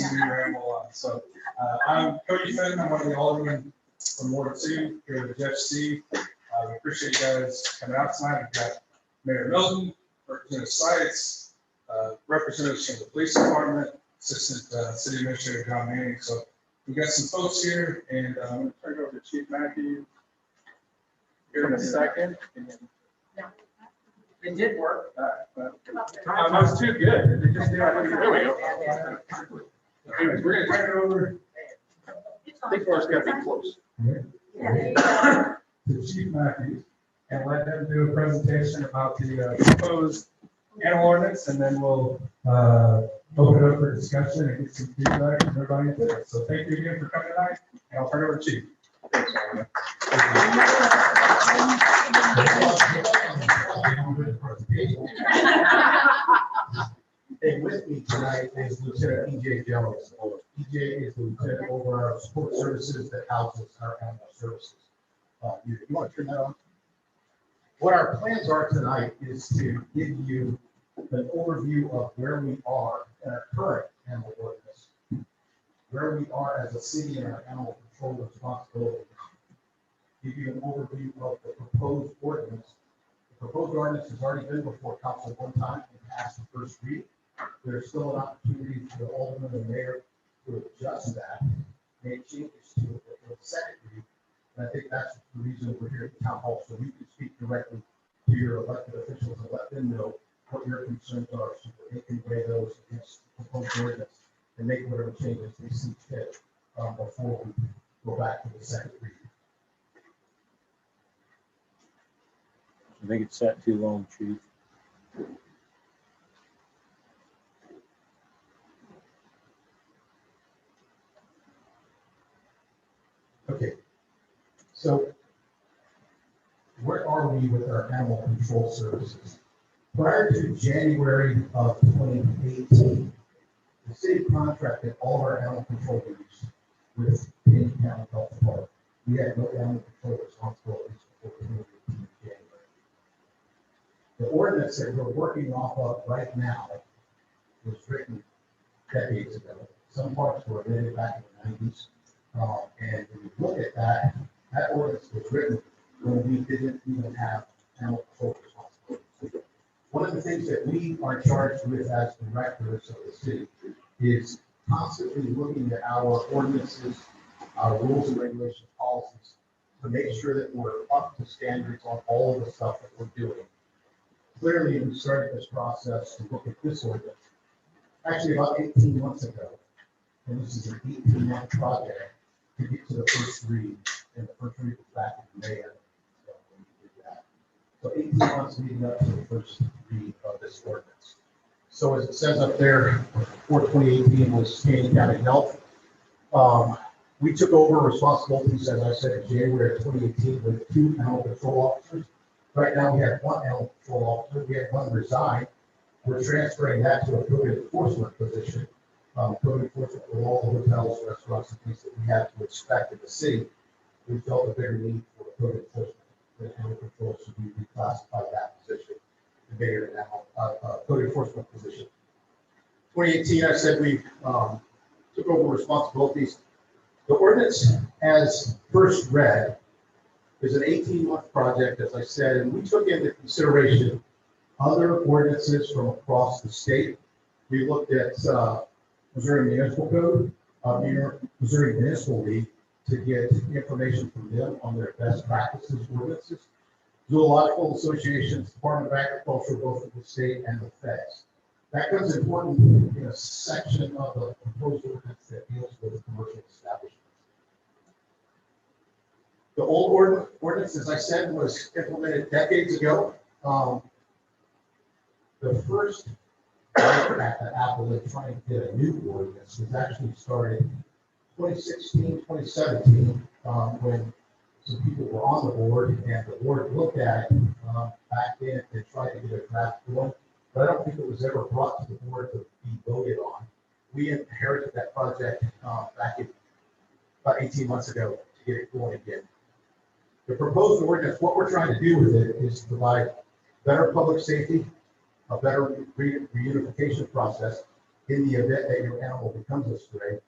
to move your animal on. So I'm Cody Fenton. I'm one of the aldermen from Ward 2 here with Jeff C. We appreciate you guys coming out tonight. We've got Mayor Milton, Representative Sites, representatives from the police department, Assistant City Administrator John Manning. So we've got some folks here, and I'm going to turn it over to Chief Mackey here in a second. It did work. That was too good. It just, there we go. Anyways, we're going to turn it over. I think we're just going to be close. To Chief Matthews and let them do a presentation about the proposed animal ordinance, and then we'll open it up for discussion and get some feedback from everybody there. So thank you again for coming tonight, and I'll turn it over to Chief. Thanks, Alderman. And with me tonight is Lieutenant E.J. Jones. E.J. is the lieutenant over our support services that houses our animal services. You want to turn that on? What our plans are tonight is to give you an overview of where we are in our current animal ordinance, where we are as a city in our animal control responsibility, give you an overview of the proposed ordinance. The proposed ordinance has already been before council one time and passed the first reading. There's still an opportunity for the alderman and mayor to adjust that, make changes to it for the second reading. And I think that's the reason we're here at the town hall, so you can speak directly to your elected officials and let them know what your concerns are, so that they can weigh those against the proposed ordinance and make whatever changes they see fit before we go back to the second reading. I think it's sat too long, Chief. Okay, so where are we with our animal control services? Prior to January of 2018, the city contracted all of our animal control duties with Payne County Health Department. We had no animal control responsibilities before 2018 January. The ordinance that we're working off of right now was written decades ago. Some parts were amended back in the 90s. And when you look at that, that ordinance was written when we didn't even have animal control responsibilities. One of the things that we are charged with as directors of the city is constantly looking at our ordinances, our rules and regulations, policies, to make sure that we're up to standards on all of the stuff that we're doing. Clearly, we started this process to look at this ordinance actually about 18 months ago. And this is an 18-month project to get to the first read, and the first read was back in May. So when we did that. So 18 months leading up to the first read of this ordinance. So as it says up there, before 2018 was Payne County Health. We took over responsibilities, as I said, in January of 2018 with 2 animal control officers. Right now, we have 1 animal control officer. We had 1 resign. We're transferring that to a code enforcement position. Code enforcement for all the hotels, restaurants, and things that we have to inspect in the city. We felt a bigger need for code enforcement than animal control, so we reclassified that position and made it an code enforcement position. 2018, I said we took over responsibilities. The ordinance, as first read, is an 18-month project, as I said, and we took into consideration other ordinances from across the state. We looked at Missouri Municipal Code, Missouri Municipal League, to get information from them on their best practices ordinances. Zoological associations, Department of Agriculture, both of the state and the feds. That becomes important in a section of the proposed ordinance that deals with commercial establishments. The old ordinance, as I said, was implemented decades ago. The first at the apple in trying to get a new ordinance was actually started 2016, 2017, when some people were on the board and the board looked at it back then and tried to get a draft going, but I don't think it was ever brought to the board to be voted on. We inherited that project back in about 18 months ago to get it going again. The proposed ordinance, what we're trying to do with it is to provide better public safety, a better reunification process, in the event that your animal becomes a stray.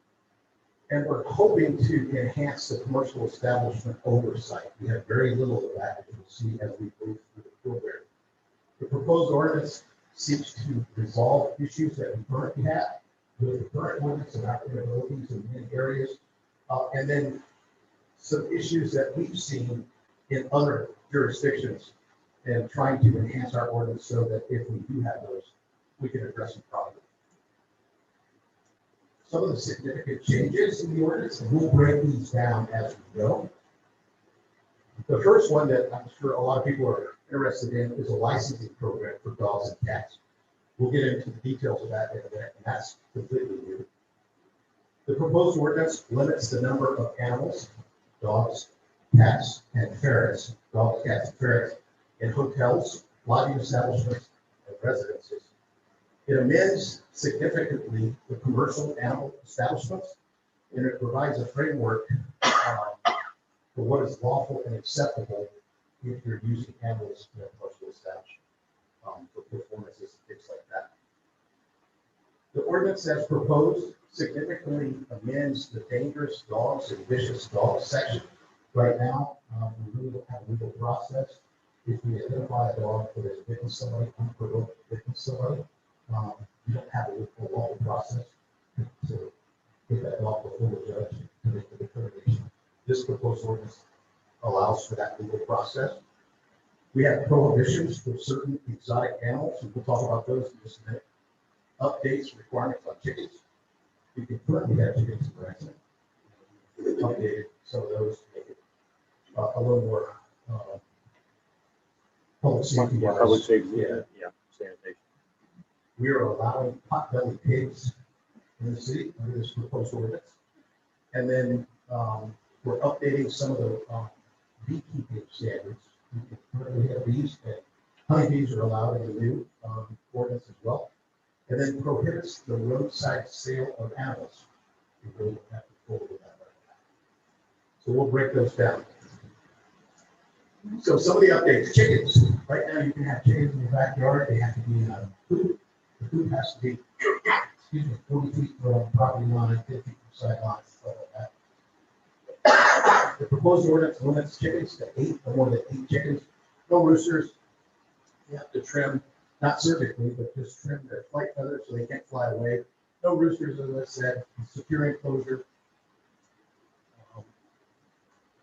And we're hoping to enhance the commercial establishment oversight. We have very little of that, as you'll see as we move through the program. The proposed ordinance seeks to resolve issues that we currently have with the current ordinance about inabilities in many areas, and then some issues that we've seen in other jurisdictions, and trying to enhance our ordinance so that if we do have those, we can address them properly. Some of the significant changes in the ordinance, and we'll break these down as we go. The first one that I'm sure a lot of people are interested in is a licensing program for dogs and cats. We'll get into the details of that in a minute, and that's completely new. The proposed ordinance limits the number of animals, dogs, cats, and ferrets, dogs, cats, and ferrets, in hotels, lodging establishments, and residences. It amends significantly the commercial animal establishments, and it provides a framework for what is lawful and acceptable if you're using animals in a commercial establishment for performances and things like that. The ordinance as proposed significantly amends the dangerous dogs and vicious dogs section. Right now, we really don't have a legal process. If we identify a dog that has bitten somebody, unprovoked bitten somebody, you don't have a lawful process to get that dog before the judge to make the determination. This proposed ordinance allows for that legal process. We have prohibitions for certain exotic animals, and we'll talk about those in just a minute. Updates, requirements on chickens. You can currently have chickens in Branson. Updated some of those to make it a little more public safety. Yeah, public safety, yeah, sanitation. We are allowing pot-bellied pigs in the city under this proposed ordinance. And then we're updating some of the beekeeping standards. We can currently have bees, and honeybees are allowed in the new ordinance as well. And then prohibits the roadside sale of animals. We really don't have control over that right now. So we'll break those down. So some of the updates, chickens. Right now you can have chickens in your backyard. They have to be in a coop. The coop has to be, 40 feet from property line, 50 feet from sideline, stuff like that. The proposed ordinance limits chickens to 8 or more than 8 chickens. No roosters. You have to trim, not surgically, but just trim their flight feathers so they can't fly away. No roosters, as I said, secure enclosure.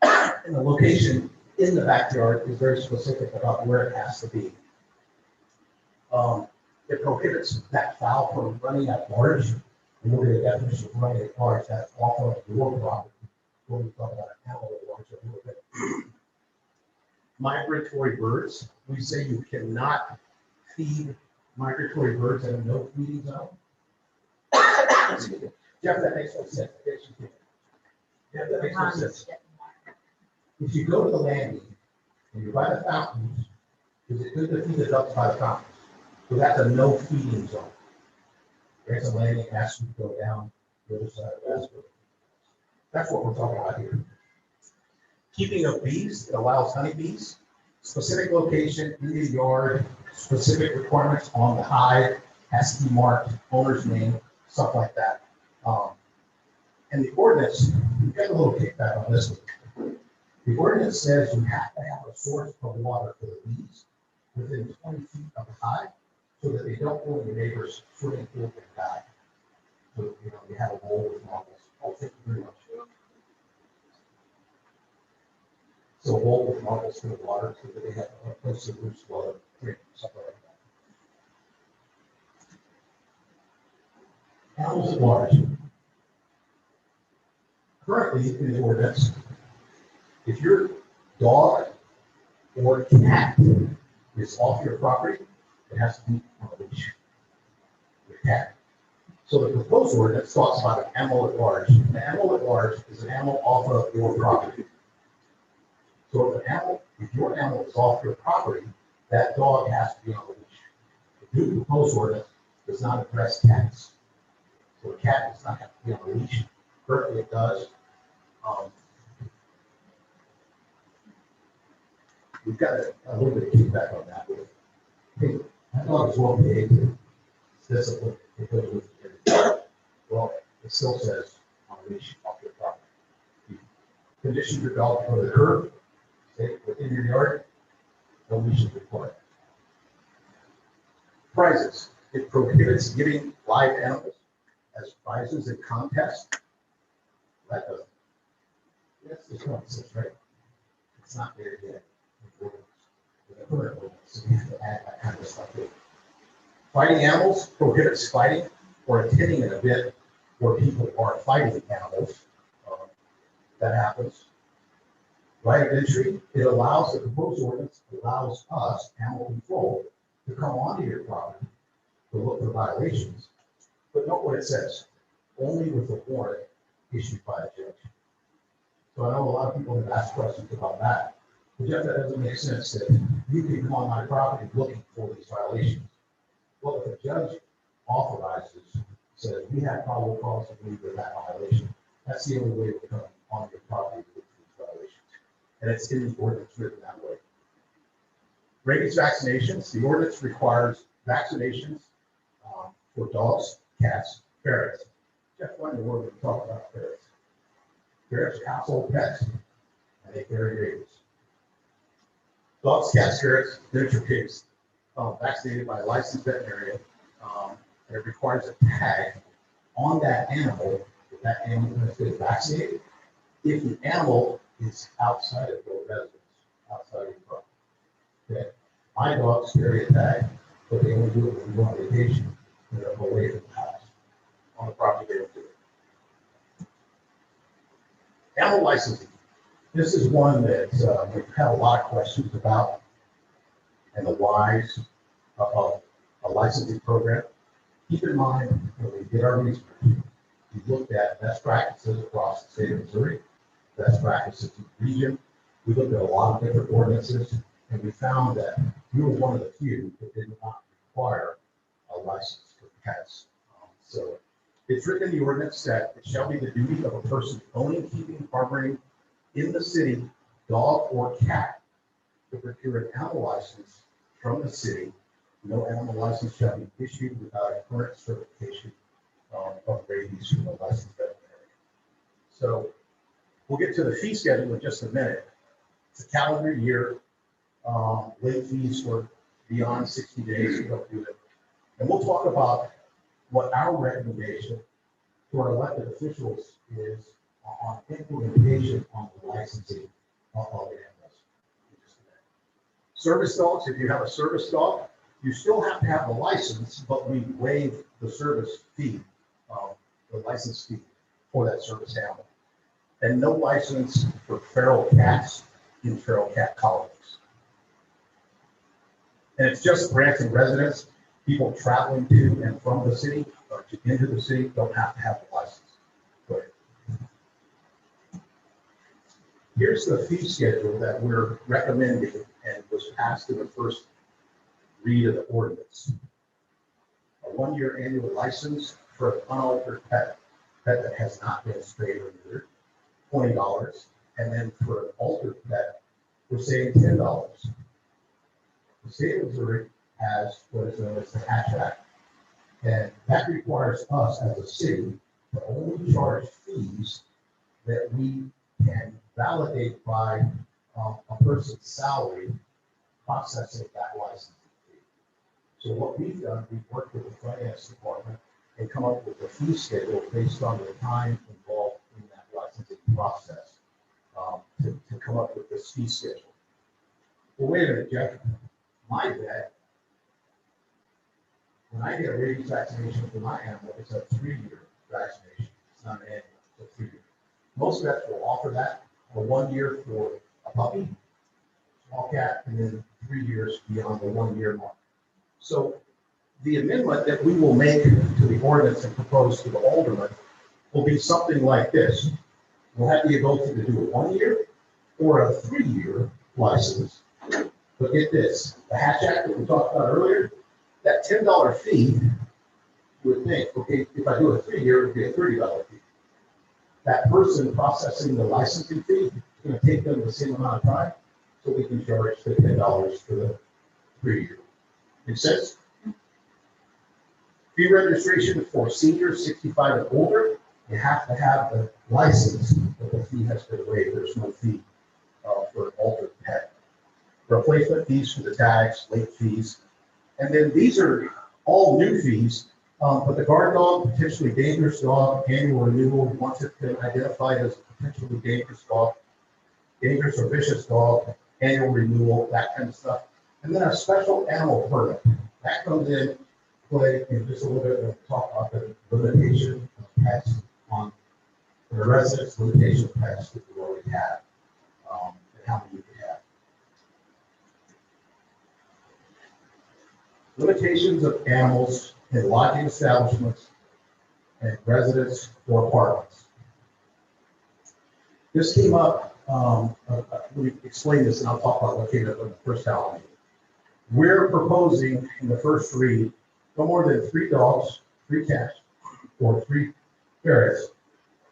And the location in the backyard is very specific about where it has to be. It prohibits that fowl from running at large. And we'll get a definition of running at large. That's off of your property. When we talk about an animal at large a little bit. Migratory birds. We say you cannot feed migratory birds in a no feeding zone. Jeff, that makes no sense. Jeff, that makes no sense. If you go to the landing and you're by the fountains, is it good to feed the ducks by the fountains? So that's a no feeding zone. There's a landing has to go down the other side of that. That's what we're talking about here. Keeping of bees, it allows honeybees, specific location in the yard, specific requirements on the hive, has to be marked, owner's name, stuff like that. And the ordinance, we've got a little kickback on this one. The ordinance says you have to have a source of water for the bees within 20 feet of the hive so that they don't go in your neighbor's swimming pool and die. So, you have a bowl with marbles. Oh, thank you very much. So a bowl with marbles for the water so that they have a place to roost while they're drinking, something like that. Animals at large. Currently in the ordinance, if your dog or cat is off your property, it has to be on a leash. Your cat. So the proposed ordinance talks about an animal at large. An animal at large is an animal off of your property. So if your animal is off your property, that dog has to be on a leash. The new proposed ordinance does not address cats. So a cat does not have to be on a leash. Currently it does. We've got a little bit of feedback on that. Hey, that dog is well behaved. It's disciplined. It goes with it. still says on a leash off your property. You condition your dog to go to the curb, stay within your yard, no leash is required. Prizes. It prohibits giving live animals as prizes in contests. That doesn't. That's the concept, right? It's not there yet. In the current ordinance, so we have to add that kind of stuff in. Fighting animals prohibits fighting or attending an event where people are fighting animals. That happens. Right of entry, it allows, the proposed ordinance allows us, animal control, to come onto your property to look for violations. But note what it says, only with a warrant issued by a judge. So I know a lot of people have asked questions about that. But Jeff, that doesn't make sense that you can come on my property looking for these violations. Well, if a judge authorizes, says we have probable cause to believe that violation, that's the only way to come on your property to look for these violations. And it's in the ordinance written that way. Rabies vaccinations, the ordinance requires vaccinations for dogs, cats, ferrets. Jeff, why in the world are we talking about ferrets? Ferrets are household pets, and they carry rabies. Dogs, cats, ferrets, miniature pigs, vaccinated by a licensed veterinarian, and it requires a tag on that animal if that animal has been vaccinated. If the animal is outside of your residence, outside of your property. Okay. My dogs carry a tag, but they only do it when we go on vacation. They're away from the house. On the property, they don't do it. Animal licensing. This is one that we've had a lot of questions about and the whys of a licensing program. Keep in mind, when we did our research, we looked at best practices across the state of Missouri, best practices in the region. We looked at a lot of different ordinances, and we found that we were one of the few that did not require a license for pets. So it's written in the ordinance that it shall be the duty of a person owning, keeping, harboring in the city, dog or cat, to procure an animal license from the city. No animal license shall be issued without a current certification of rabies from a licensed veterinarian. So we'll get to the fee schedule in just a minute. It's a calendar year. Late fees for beyond 60 days, we don't do it. And we'll talk about what our recommendation to our elected officials is on implementation on the licensing of animals. Service dogs, if you have a service dog, you still have to have a license, but we waive the service fee, the license fee for that service animal. And no license for feral cats in feral cat colonies. And it's just Branson residents, people traveling to and from the city or into the city don't have to have a license. Go ahead. Here's the fee schedule that we're recommending and was passed in the first read of the ordinance. A 1-year annual license for an unaltered pet that has not been sprayed or neutered, $20. And then for an altered pet, we're saying $10. The state of Missouri has what is known as the Hatch Act, and that requires us as a city to only charge fees that we can validate by a person's salary processing that licensing fee. So what we've done, we've worked with the finance department and come up with a fee schedule based on the time involved in that licensing process to come up with this fee schedule. Well, wait a minute, Jeff. My vet, when I get a rabies vaccination for my animal, it's a 3-year vaccination. It's not an annual, it's a 3-year. Most vets will offer that for 1 year for a puppy, small cat, and then 3 years beyond the 1 year mark. So the amendment that we will make to the ordinance and propose to the alderman will be something like this. We'll have the ability to do a 1 year or a 3-year license. But get this, the Hatch Act that we talked about earlier, that $10 fee, you would think, okay, if I do a 3-year, it would be a $30 fee. That person processing the licensing fee is going to take them the same amount of time, so we can charge the $10 for the 3-year. Make sense? Fee registration for seniors 65 and older You have to have the license, but the fee has been waived. There's no fee for an altered pet. Replacement fees for the tags, late fees. And then these are all new fees, but the guard dog, potentially dangerous dog, annual renewal, once it's been identified as a potentially dangerous dog, dangerous or vicious dog, annual renewal, that kind of stuff. And then a special animal permit. That comes in play in just a little bit. We'll talk about the limitation of pets on the residents, limitation of pets that we already have, and how many we have. Limitations of animals in lodging establishments and residents or apartments. This came up, let me explain this and I'll talk about what came up in the first element. We're proposing in the first read, no more than 3 dogs, 3 cats, or 3 ferrets.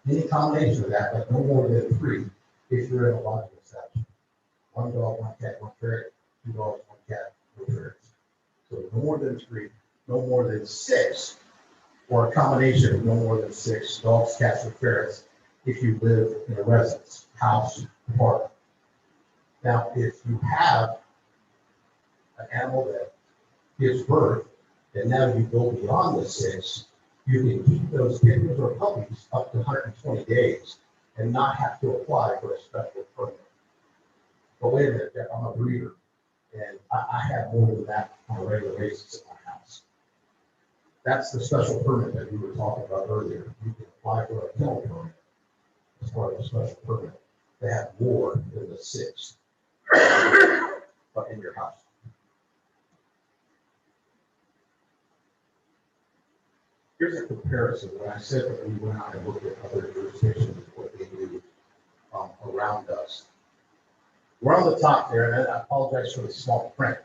Any combination of that, but no more than 3 if you're in a lodging establishment. 1 dog, 1 cat, 1 ferret, 2 dogs, 1 cat, 2 ferrets. So no more than 3, no more than 6, or a combination of no more than 6 dogs, cats, or ferrets if you live in a residence, house, apartment. Now, if you have an animal that gives birth, and now you go beyond the 6, you can keep those kittens or puppies up to 120 days and not have to apply for a special permit. But wait a minute, Jeff, I'm a breeder, and I have more than that on a regular basis in my house. That's the special permit that we were talking about earlier. You can apply for a kennel permit as part of a special permit to have more than the 6 but in your house. Here's a comparison. When I said that we went out and looked at other jurisdictions, what they do around us. We're on the top there, and I apologize for the small print.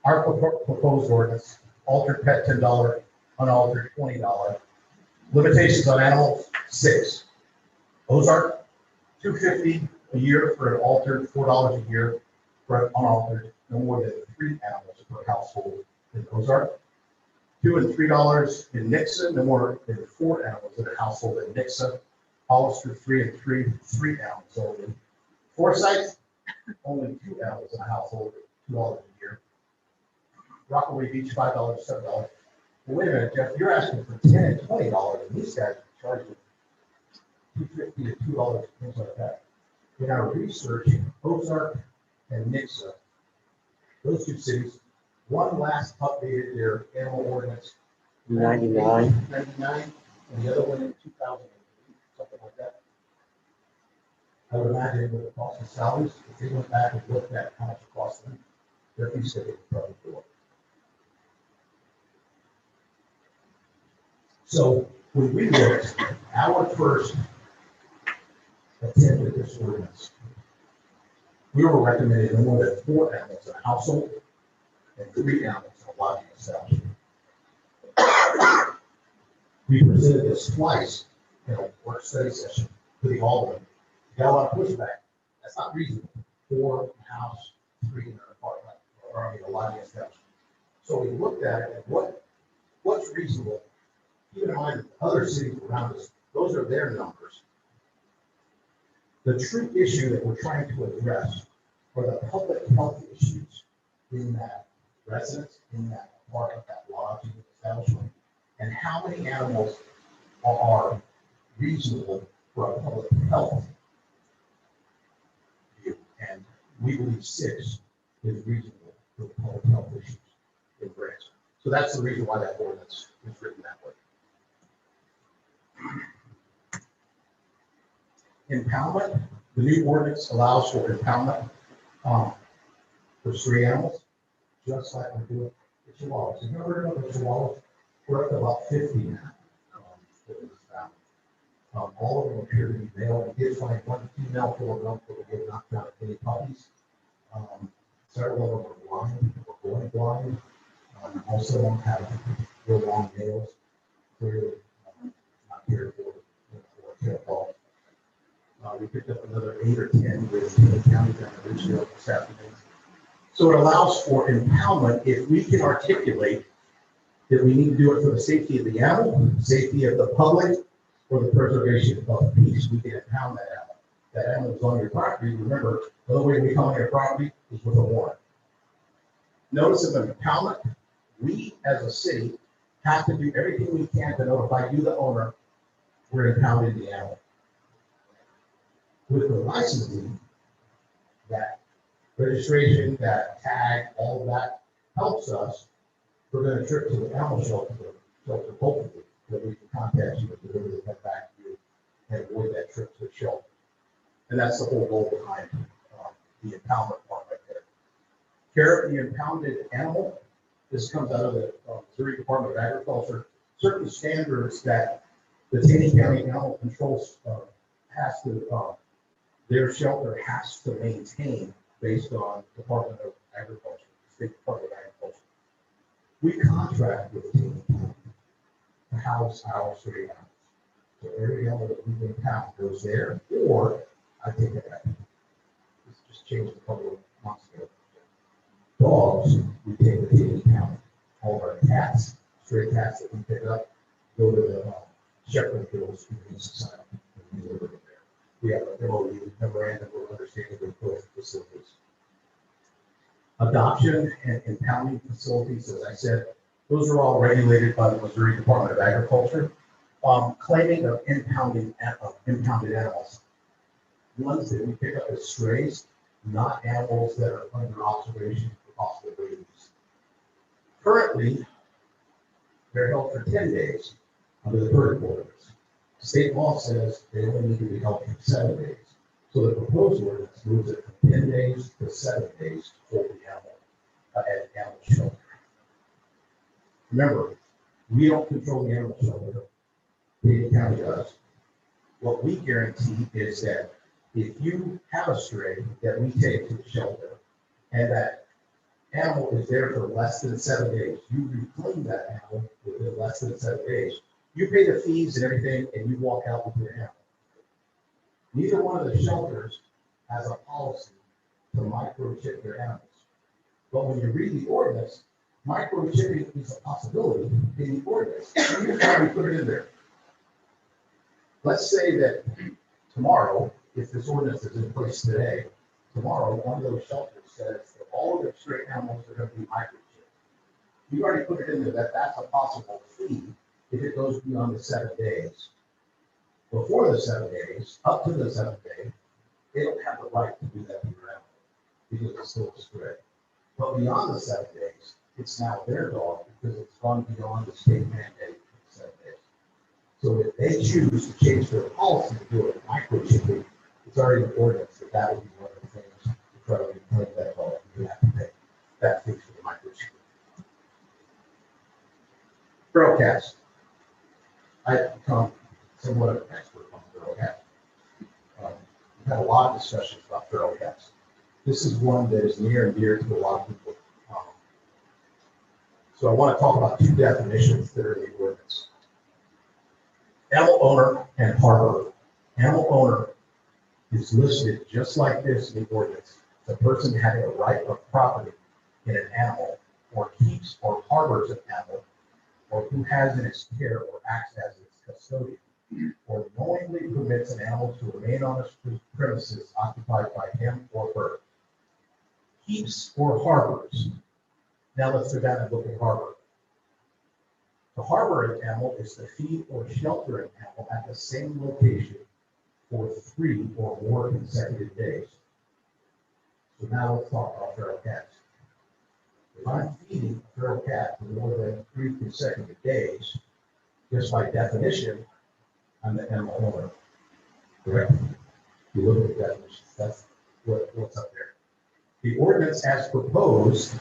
Our proposed ordinance, altered pet $10, unaltered $20. Limitations on animals, 6. Ozark, $250 a year for an altered, $4 a year for an unaltered, no more than 3 animals per household in Ozark. $2 and $3 in Nixa, no more than 4 animals in a household in Nixa. Hollister, 3 and 3 animals only. Forsyth, only 2 animals in a household, $2 a year. Rockaway Beach, $5, $7. Well, wait a minute, Jeff, you're asking for $10 and $20, and these guys are charging $2.50 to $2, things like that. In our research, Ozark and Nixa, those 2 cities, one last updated their animal ordinance. 99. 99, and the other one in 2008, something like that. I would imagine it would cost the salaries, if they went back and looked at how much it cost them, their fee schedule would probably go up. So when we looked, our first attempt at this ordinance, we were recommending no more than 4 animals in a household and 3 animals in a lodging establishment. We presented this twice in a work study session to the alderman. Got a lot of pushback. That's not reasonable. 4 in a house, 3 in an apartment, or a lodging establishment. So we looked at it and what's reasonable. Keep in mind that other cities around us, those are their numbers. The true issue that we're trying to address are the public health issues in that residence, in that apartment, that lodging establishment, and how many animals are reasonable for a public health view. And we believe 6 is reasonable for public health issues in Branson. So that's the reason why that ordinance is written that way. Impoundment, the new ordinance allows for impoundment for stray animals, just like we're doing the chihuahuas. Have you ever heard of the chihuahuas? We're up to about 50 now. All of them appear to be male. We did find 1 female for them, but we did not find any puppies. Several of them are blind or going blind. Most of them have real long nails, clearly not cared for tail dog. We picked up another 8 or 10 with the county down in Ridgeville this afternoon. So it allows for impoundment if we can articulate that we need to do it for the safety of the animal, safety of the public, for the preservation of peace, we can impound that animal. That animal is on your property. Remember, the only way we come on your property is with a warrant. Notice of an impoundment, we as a city have to do everything we can to notify you, the owner, we're impounding the animal. With the licensing, that registration, that tag, all of that helps us prevent a trip to the animal shelter, hopefully, that we can contact you and deliver the pet back to you and avoid that trip to the shelter. And that's the whole goal behind the impoundment part right there. Care of the impounded animal, this comes out of the Missouri Department of Agriculture. Certain standards that the Taney County Animal Control has to, their shelter has to maintain based on Department of Agriculture, State Department of Agriculture. We contract with the Taney County to house our stray animals. So every animal that we impound goes there, or I take it back. It's just changed a couple of months ago. Dogs, we take the Taney County. All of our cats, stray cats that we pick up, go to the Shepherd Hills Humane Society. And we deliver them there. We have a MOU, memorandum of understanding with both facilities. Adoption and impounding facilities, as I said, those are all regulated by the Missouri Department of Agriculture. Claiming of impounded animals. Ones that we pick up as strays, not animals that are under observation for possible rabies. Currently, they're held for 10 days under the current ordinance. State law says they only need to be held for 7 days. So the proposed ordinance moves it from 10 days to 7 days to hold the animal at an animal shelter. Remember, we don't control the animal shelter. The county does. What we guarantee is that if you have a stray that we take to the shelter and that animal is there for less than 7 days, you reclaim that animal within less than 7 days. You pay the fees and everything, and you walk out with your animal. Neither one of the shelters has a policy to microchip their animals. But when you read the ordinance, microchipping is a possibility in the ordinance. Here's why we put it in there. Let's say that tomorrow, if this ordinance is in place today, tomorrow, one of those shelters says that all of the stray animals are going to be microchipped. You already put it in there that that's a possible fee if it goes beyond the 7 days. Before the 7 days, up to the 7th day, they don't have the right to do that to your animal because it's still a stray. But beyond the 7 days, it's now their dog because it's gone beyond the state mandate for 7 days. So if they choose to change their policy to do it microchipping, it's already an ordinance that would be one of the things to try to reclaim that dog. You have to pay that fee for the microchipping. Feral cats. I've become somewhat of an expert on feral cats. We've had a lot of discussions about feral cats. This is one that is near and dear to a lot of people. So I want to talk about two definitions that are in the ordinance. Animal owner and harborer. Animal owner is listed just like this in the ordinance. The person having a right of property in an animal, or keeps or harbors an animal, or who has in its care or acts as its custodian, or knowingly permits an animal to remain on the premises occupied by him or her. Keeps or harbors. Now let's go down and look at harbor. To harbor an animal is to feed or shelter an animal at the same location for 3 or more consecutive days. So now let's talk about feral cats. If I'm feeding a feral cat for more than 3 consecutive days, just by definition, I'm the animal owner. Correct? If you look at the definitions, that's what's up there. The ordinance as proposed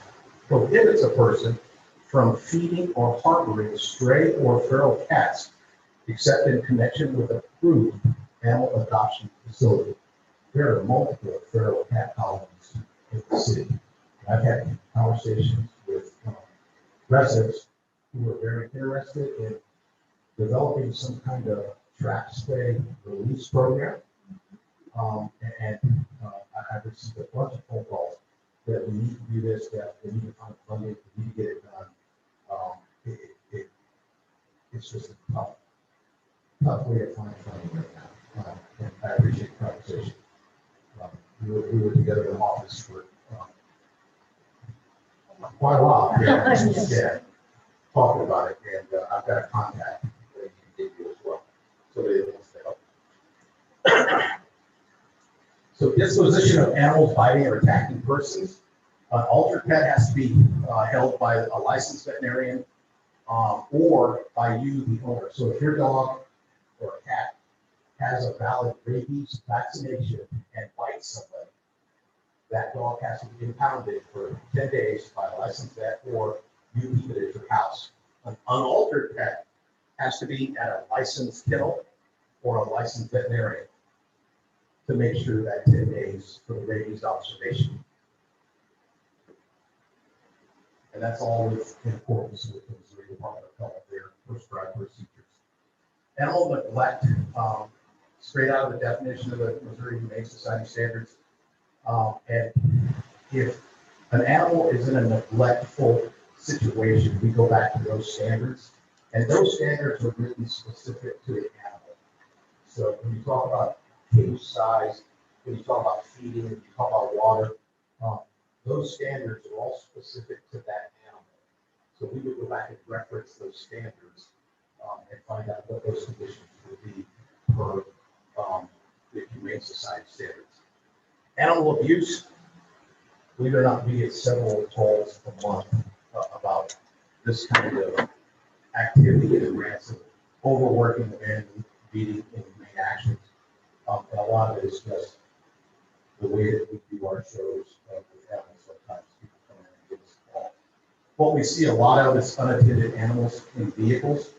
prohibits a person from feeding or harboring stray or feral cats, except in connection with approved animal adoption facility. There are multiple feral cat colonies in the city. I've had conversations with residents who are very interested in developing some kind of trap spay release program. I've received a bunch of phone calls that we need to do this, that we need to find funding, we need to get it done. It's just a tough tough way to find funding right now. And I appreciate the conversation. We were together in the office for quite a while. Yeah, talking about it, and I've got a contact that you can give you as well. So it wants to help. So disposition of animals biting or attacking persons. An altered pet has to be held by a licensed veterinarian or by you, the owner. So if your dog or a cat has a valid rabies vaccination and bites somebody, that dog has to be impounded for 10 days by a licensed vet, or you leave it at your house. An unaltered pet has to be at a licensed kennel or a licensed veterinarian to make sure that 10 days for the rabies observation. And that's all in accordance with the Missouri Department of Health, their prescribed procedures. Animal neglect, straight out of the definition of the Missouri Humane Society standards. And if an animal is in a neglectful situation, we go back to those standards. And those standards are really specific to the animal. So when you talk about cage size, when you talk about feeding, when you talk about water, those standards are all specific to that animal. So we would go back and reference those standards and find out what those conditions would be per the Humane Society standards. Animal abuse, believe it or not, we get several calls a month about this kind of activity in Branson, overworking and beating in humane actions. And a lot of it is just the way that we do our shows with animals. Sometimes people come in and give us a call. What we see a lot of is unattended animals in vehicles.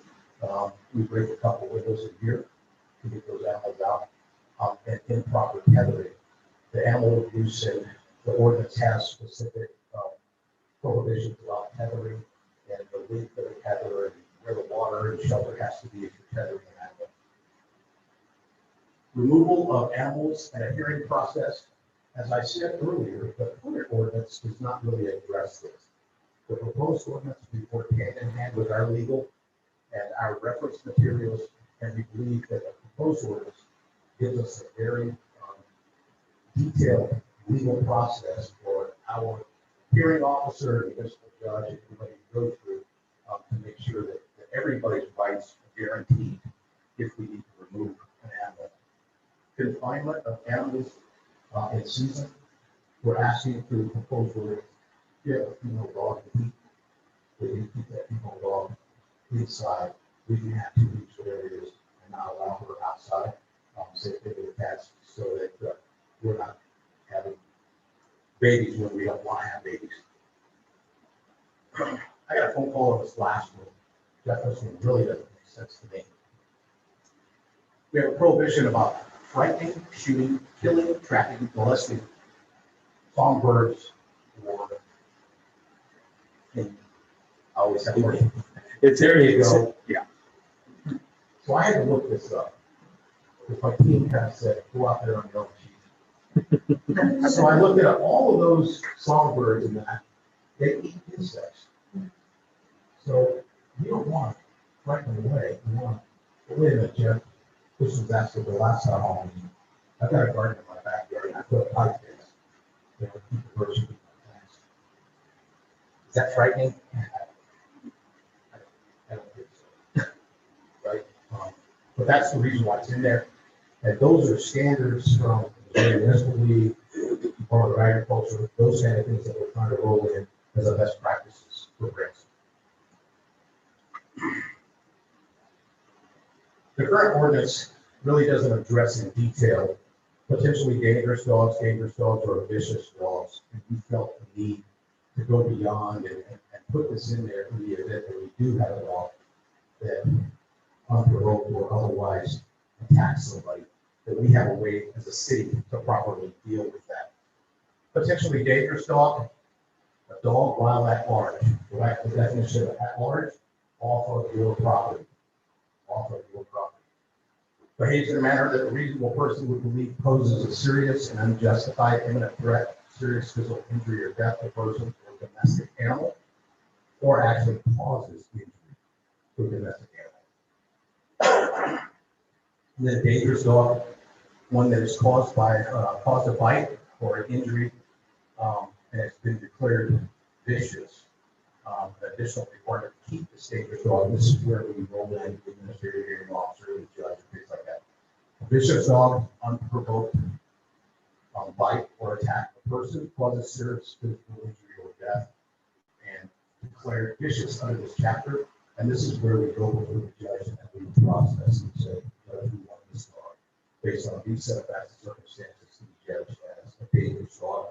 We break a couple windows a year to get those animals out, and improper tethering. The animal abuse and the ordinance has specific prohibitions about tethering and the length of the tether and where the water and shelter has to be if you're tethering an animal. Removal of animals and a hearing process. As I said earlier, the current ordinance does not really address this. The proposed ordinance will be worked hand in hand with our legal and our reference materials, and we believe that the proposed ordinance gives us a very detailed legal process for our hearing officer, municipal judge, and everybody to go through to make sure that everybody's rights are guaranteed if we need to remove an animal. Confinement of animals in season. We're asking through the proposal if you have a female dog to eat, that you keep that female dog inside, we can have 2 weeks, whatever it is, and not allow her outside. Same thing with cats, so that we're not having babies when we don't want to have babies. I got a phone call on this last one. That first one really doesn't make sense to me. We have a prohibition about frightening, shooting, killing, trapping, molesting songbirds, or I always have money. It's There you it's- go. Yeah. So I had to look this up. Because my team kind of said, go out there on your own cheese. So I looked at all of those songbirds and that, they eat insects. So you don't want to frighten them away. You want to, wait a minute, Jeff. This was actually the last time I'll eat. I've got a garden in my backyard and I put a pipe in. You know, keep the birds from eating my plants. Is that frightening? I don't think so. Right? But that's the reason why it's in there. And those are standards from the Municipal League, Department of Agriculture, those kind of things that we're trying to roll in as a best practices for Branson. The current ordinance really doesn't address in detail potentially dangerous dogs, or vicious dogs. And we felt the need to go beyond and put this in there in the event that we do have a dog that unprovoked or otherwise attacks somebody, that we have a way as a city to properly deal with that. Potentially dangerous dog, a dog while at large. Go back to the definition of at large, off of your property. Off of your property. Behaves in a manner that a reasonable person would believe poses a serious and unjustified imminent threat, serious physical injury or death to a person or domestic animal, or actually causes injury to a domestic animal. And then dangerous dog, one that is caused a bite or an injury, and it's been declared vicious. Additional requirement to keep this dangerous dog. This is where we roll in the administrative hearing officer, the judge, things like that. A vicious dog, unprovoked bite or attack a person, causes serious physical injury or death, and declared vicious under this chapter. And this is where we go before the judge and we process and say, Judge, we want this dog based on these set of facts and circumstances. The judge as a dangerous dog.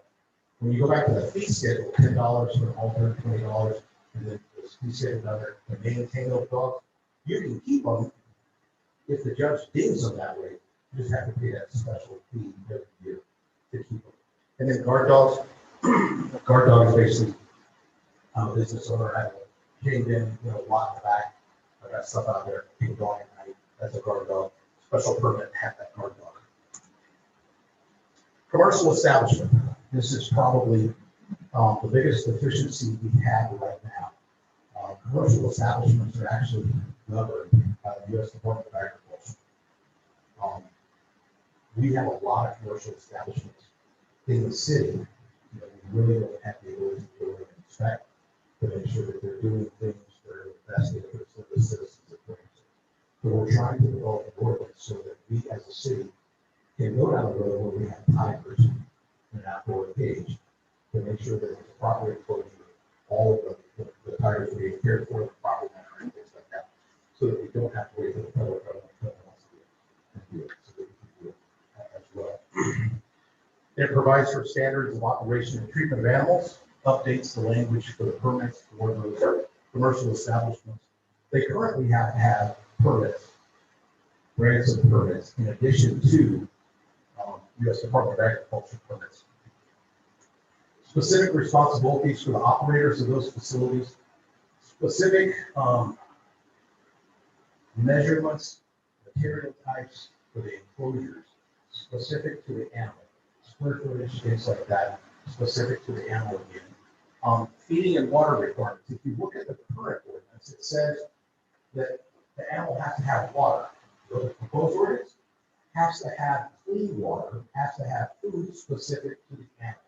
When you go back to the fee schedule, $10 for an alternate, $20, and then the fee schedule another to maintain those dogs, you can keep them if the judge deems them that way. You just have to pay that special fee every year to keep them. And then guard dogs. Guard dog is basically a business owner had a chained in, lock in the back. I got stuff out there, keep it going at night. That's a guard dog. Special permit to have that guard dog. Commercial establishment. This is probably the biggest deficiency we have right now. Commercial establishments are actually governed by the U.S. Department of Agriculture. We have a lot of commercial establishments in the city that we really don't have the ability to go and inspect to make sure that they're doing things that are in the best interest of the citizens of Branson. So we're trying to develop an ordinance so that we as a city can go down the road where we have tigers in an outdoor cage to make sure that it's proper exposure, all of the tigers are being cared for, the proper manner, and things like that, so that we don't have to wait for the federal government to tell us to do it, so that we can do it as well. It provides for standards of operation and treatment of animals, updates the language for the permits for those commercial establishments. They currently have to have permits, Branson permits, in addition to U.S. Department of Agriculture permits. Specific responsibilities for the operators of those facilities, specific measurements, material types for the enclosures, specific to the animal, square footage, things like that, specific to the animal again. Feeding and water requirements. If you look at the current ordinance, it says that the animal has to have water. The proposed ordinance has to have clean water, has to have food specific to the animal.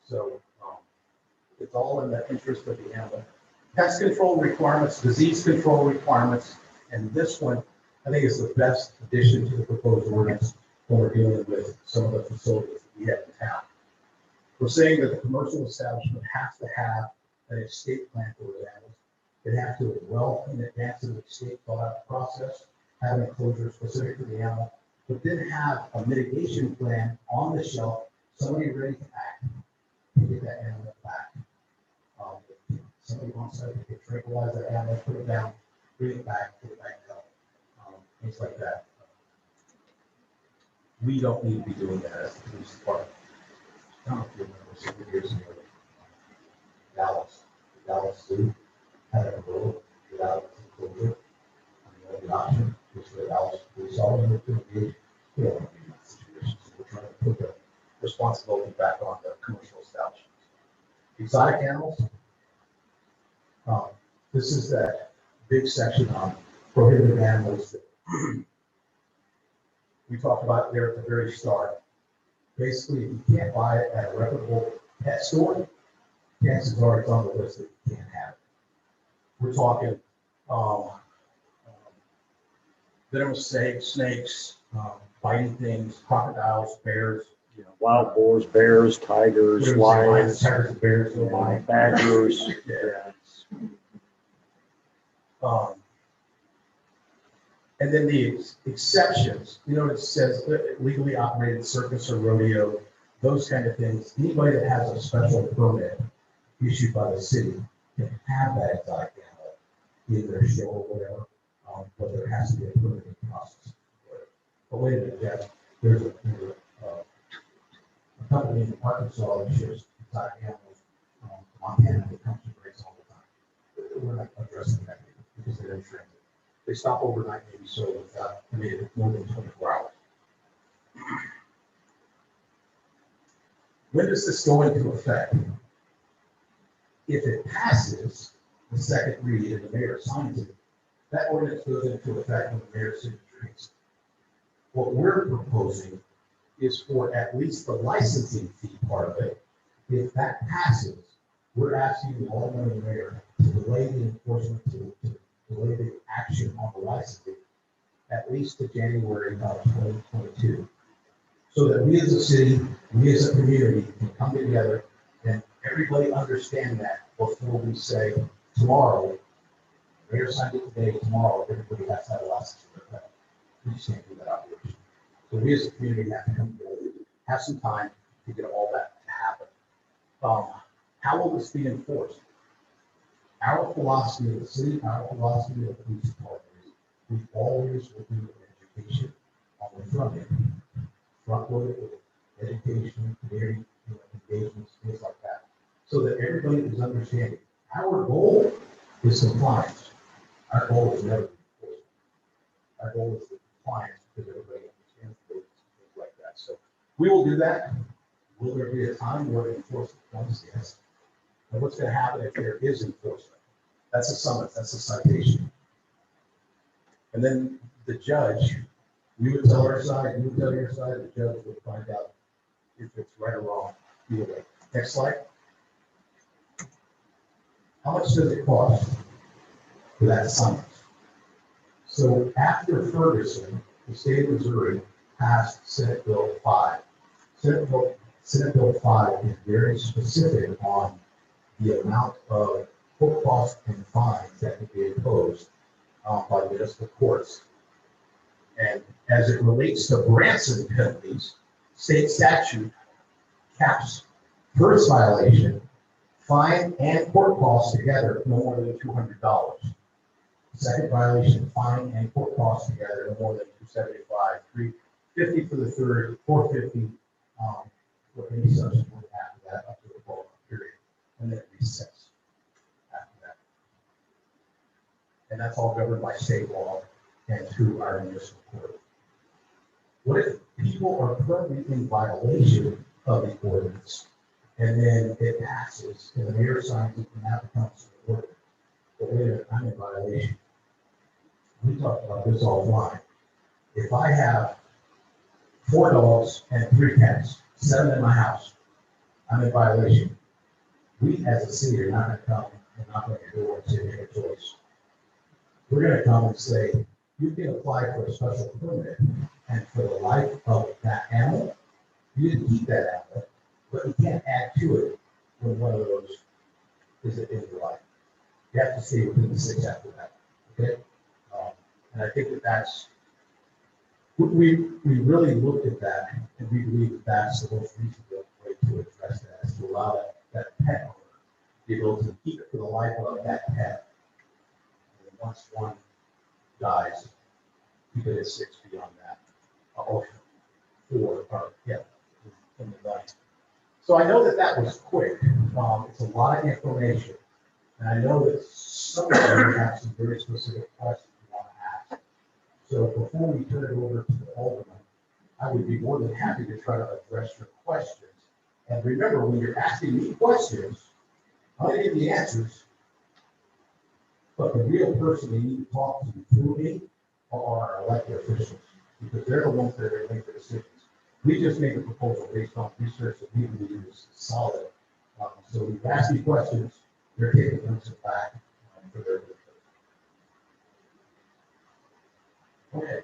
So it's all in the interest of the animal. Pest control requirements, disease control requirements, and this one I think is the best addition to the proposed ordinance when we're dealing with some of the facilities that we have in town. We're saying that the commercial establishment has to have an escape plan for the animals. They have to well in advance of the escape thought out process, have an enclosure specific to the animal, but then have a mitigation plan on the shelf, somebody ready to act to get that animal back. Somebody wants to tranquilize that animal, put it down, bring it back up, things like that. We don't need to be doing that as the police department. I don't know if you remember several years ago, Dallas Zoo had a road without enclosure. The option was for Dallas police officer to engage. We don't want to be in that situation, so we're trying to put the responsibility back on the commercial establishments. Exotic animals. This is that big section on prohibited animals that we talked about there at the very start. Basically, if you can't buy it at a reputable pet store, chances are it's on the list that you can't have it. We're talking venomous snakes, biting things, crocodiles, bears, Wild boars, bears, tigers, lions, tigers, bears, badgers. Yeah. And then the exceptions, it says legally operated circus or rodeo, those kind of things. Anybody that has a special permit issued by the city can have that exotic animal in their show or whatever, but there has to be a permitting process. But wait a minute, Jeff, there's a company in Arkansas that ships exotic animals from Montana that comes to Branson all the time. We're not addressing that because they're in transit. They stop overnight, maybe so without more than 24 hours. When does this go into effect? If it passes the second read and the mayor signs it, that ordinance goes into effect when the mayor's signature hits. What we're proposing is for at least the licensing fee part of it. If that passes, we're asking the alderman and mayor to delay the enforcement, to delay the action on the licensing at least to January of 2022. So that we as a city, we as a community can come together and everybody understand that before we say tomorrow, mayor signed it today, tomorrow, everybody has to have a license. We just can't do that operation. So we as a community have to come together, have some time to get all that to happen. How will this be enforced? Our philosophy of the city, our philosophy of the police department is we always will do an education on the front end. Front loaded with education, community engagements, things like that. So that everybody is understanding. Our goal is compliance. Our goal is never enforcement. Our goal is the compliance because everybody understands things like that. So we will do that. Will there be a time where enforcement comes? Yes. And what's going to happen if there is enforcement? That's a summons, that's a citation. And then the judge, we would tell our side, you would tell your side, the judge would find out if it's right or wrong. Either way. Next slide. How much does it cost for that summons? So after Ferguson, the state of Missouri passed Senate Bill 5. Senate Bill 5 is very specific on the amount of court costs and fines that can be imposed by municipal courts. And as it relates to Branson penalties, state statute caps first violation, fine, and court costs together no more than $200. Second violation, fine, and court costs together no more than $275. $350 for the third, $450 for any subsequent after that up to the 12-month period, and then it resets after that. And that's all governed by state law and through our municipal court. What if people are currently in violation of the ordinance, and then it passes, and the mayor signs it, and that becomes an ordinance? But wait a minute, I'm in violation. We talked about this offline. If I have 4 dogs and 3 cats, 7 in my house, I'm in violation. We as a city are not going to come and knock on your door and say, make a choice. We're going to come and say, you can apply for a special permit, and for the life of that animal, you didn't keep that animal, but you can't add to it when one of those is in your life. You have to stay within the 6 after that. Okay? And I think that that's, we really looked at that, and we believe that that's the most reasonable way to address that, is to allow that pet owner to be able to keep it for the life of that pet. And once one dies, keep it at 6 beyond that. Or 4, or yeah, in the night. So I know that that was quick. It's a lot of information, and I know that some of you have some very specific questions you want to ask. So before we turn it over to the alderman, I would be more than happy to try to address your questions. And remember, when you're asking me questions, I'm going to give the answers, but the real person you need to talk to through me are our elected officials, because they're the ones that are going to make the decisions. We just make a proposal based on research that we believe is solid. So we've asked me questions, they're taking them back for their research. Okay.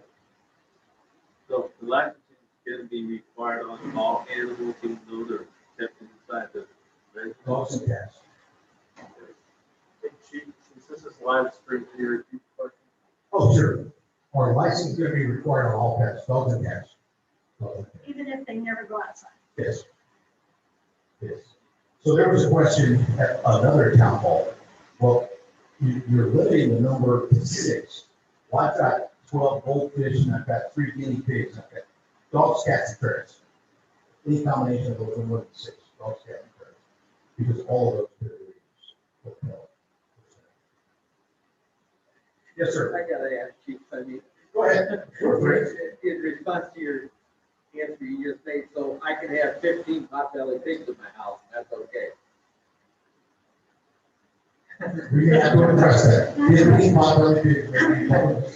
So the licensing is going to be required on all animals, even though they're kept inside the residence. Dogs and cats. Chief, since this is live stream, can you repeat the question? Oh, sure. Our license is going to be required on all pets, dogs and cats. Even if they never go outside. Yes. Yes. So there was a question at another town hall. Well, you're limiting the number to 6. Well, I've got 12 goldfish and I've got 3 guinea pigs. I've got dogs, cats, and ferrets. Any combination of those are more than 6 dogs, cats, and ferrets. Because all of those could be used. Yes, sir. I gotta ask Chief, I mean, Go ahead. Sure, Frank. in response to your answer you just made, so I can have 15 potbelly pigs in my house, that's okay. We have to address that. Did we potbelly pig?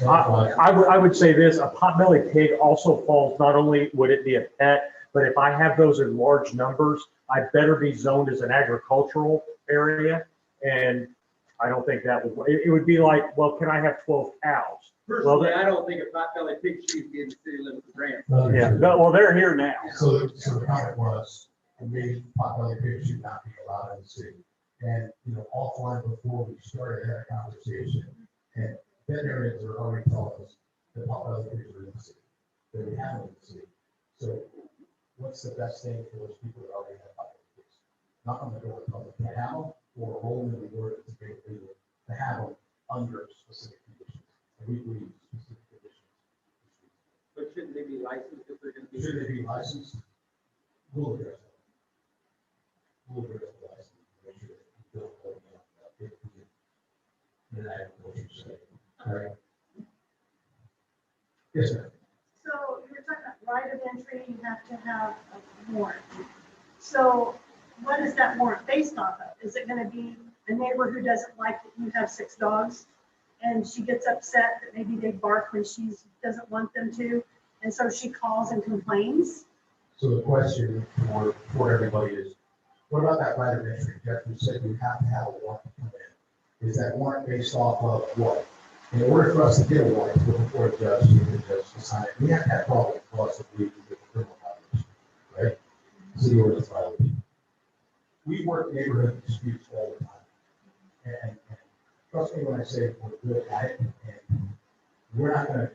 I would say this, a potbelly pig also falls, not only would it be a pet, but if I have those in large numbers, I better be zoned as an agricultural area. And I don't think that would, it would be like, well, can I have 12 cows? Personally, I don't think a potbelly pig should be in the city limits of Branson. Yeah, well, they're here now. So the comment was, maybe potbelly pigs should not be allowed in the city. And, offline before we started that conversation, and veterinarians are already telling us that potbelly pigs are in the city, that we have them in the city. So what's the best thing for those people that already have potbelly pigs? Knock on the door, tell them to have them, or roll in the word to make it legal, to have them under specific conditions. And we believe specific conditions. But shouldn't they be licensed if they're gonna be? Should they be licensed? We'll address that. We'll address the license. Make sure that we don't hold them up. If we get an agriculture site. All right. Yes, sir. So you were talking about right of entry, you have to have a warrant. So what is that warrant based off of? Is it gonna be a neighbor who doesn't like that you have 6 dogs? And she gets upset that maybe they bark when she doesn't want them to, and so she calls and complains? So the question for everybody is, what about that right of entry? Jeff, you said you have to have a warrant to come in. Is that warrant based off of what? In order for us to get a warrant to go before a judge, the judge to sign it, we have to have probable cause to believe we get a criminal violation, right? City ordinance violation. We work neighborhood disputes all the time. And trust me when I say we're good at it, and we're not gonna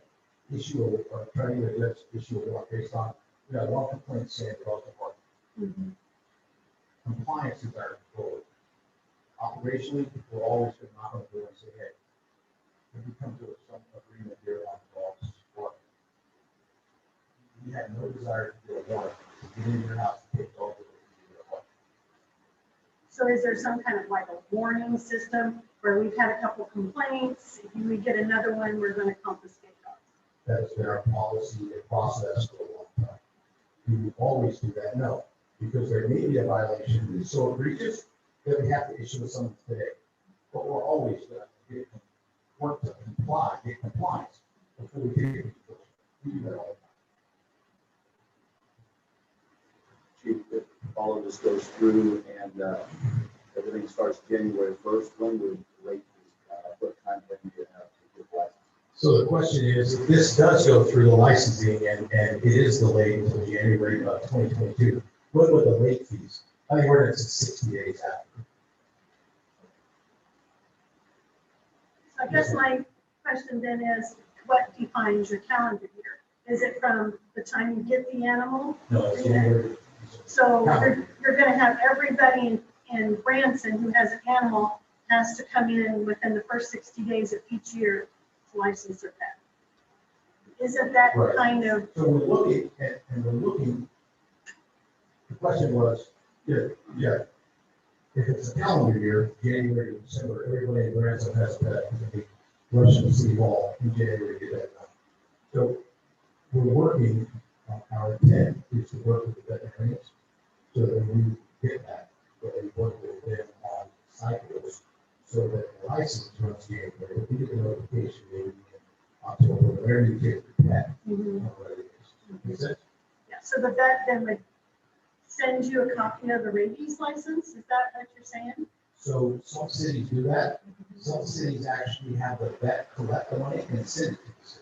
issue or try to get a judge to issue a warrant based on, one complaint saying about the park. Compliance is our goal. Operationally, we're always gonna knock on the door and say, hey, if we come to some agreement here on dogs, or we have no desire to do a warrant to get into your house and take dogs away from your home. So is there some kind of like a warning system where we've had a couple complaints, if we get another one, we're gonna confiscate dogs? That has been our policy and process for a long time. We will always do that, no, because there may be a violation that's so egregious that we have to issue a summons today. But we're always going to work to get compliance before we take it. We do that all the time. Chief, if all of this goes through and everything starts January 1st, when would late, what time frame do you have to get license? So the question is, if this does go through the licensing and it is delayed until January of 2022, what would the late fees? I think ordinance is 60 days after. So I guess my question then is, what defines your calendar year? Is it from the time you get the animal? No, it's January. So you're gonna have everybody in Branson who has an animal has to come in within the first 60 days of each year to license their pet. Isn't that Right. kind of, So we're looking at, the question was, yeah, if it's a calendar year, January to December, everybody in Branson has that, the Russian City Hall in January to get that done. So we're working, our intent is to work with the veterinarians so that we get that, but we work with them on cycles so that the license runs January, we get the notification maybe in October, whenever you get the pet. What it is. Makes sense? yeah, so the vet then would send you a copy of the rabies license? Is that what you're saying? So some cities do that. Some cities actually have the vet collect the money and send it to the city.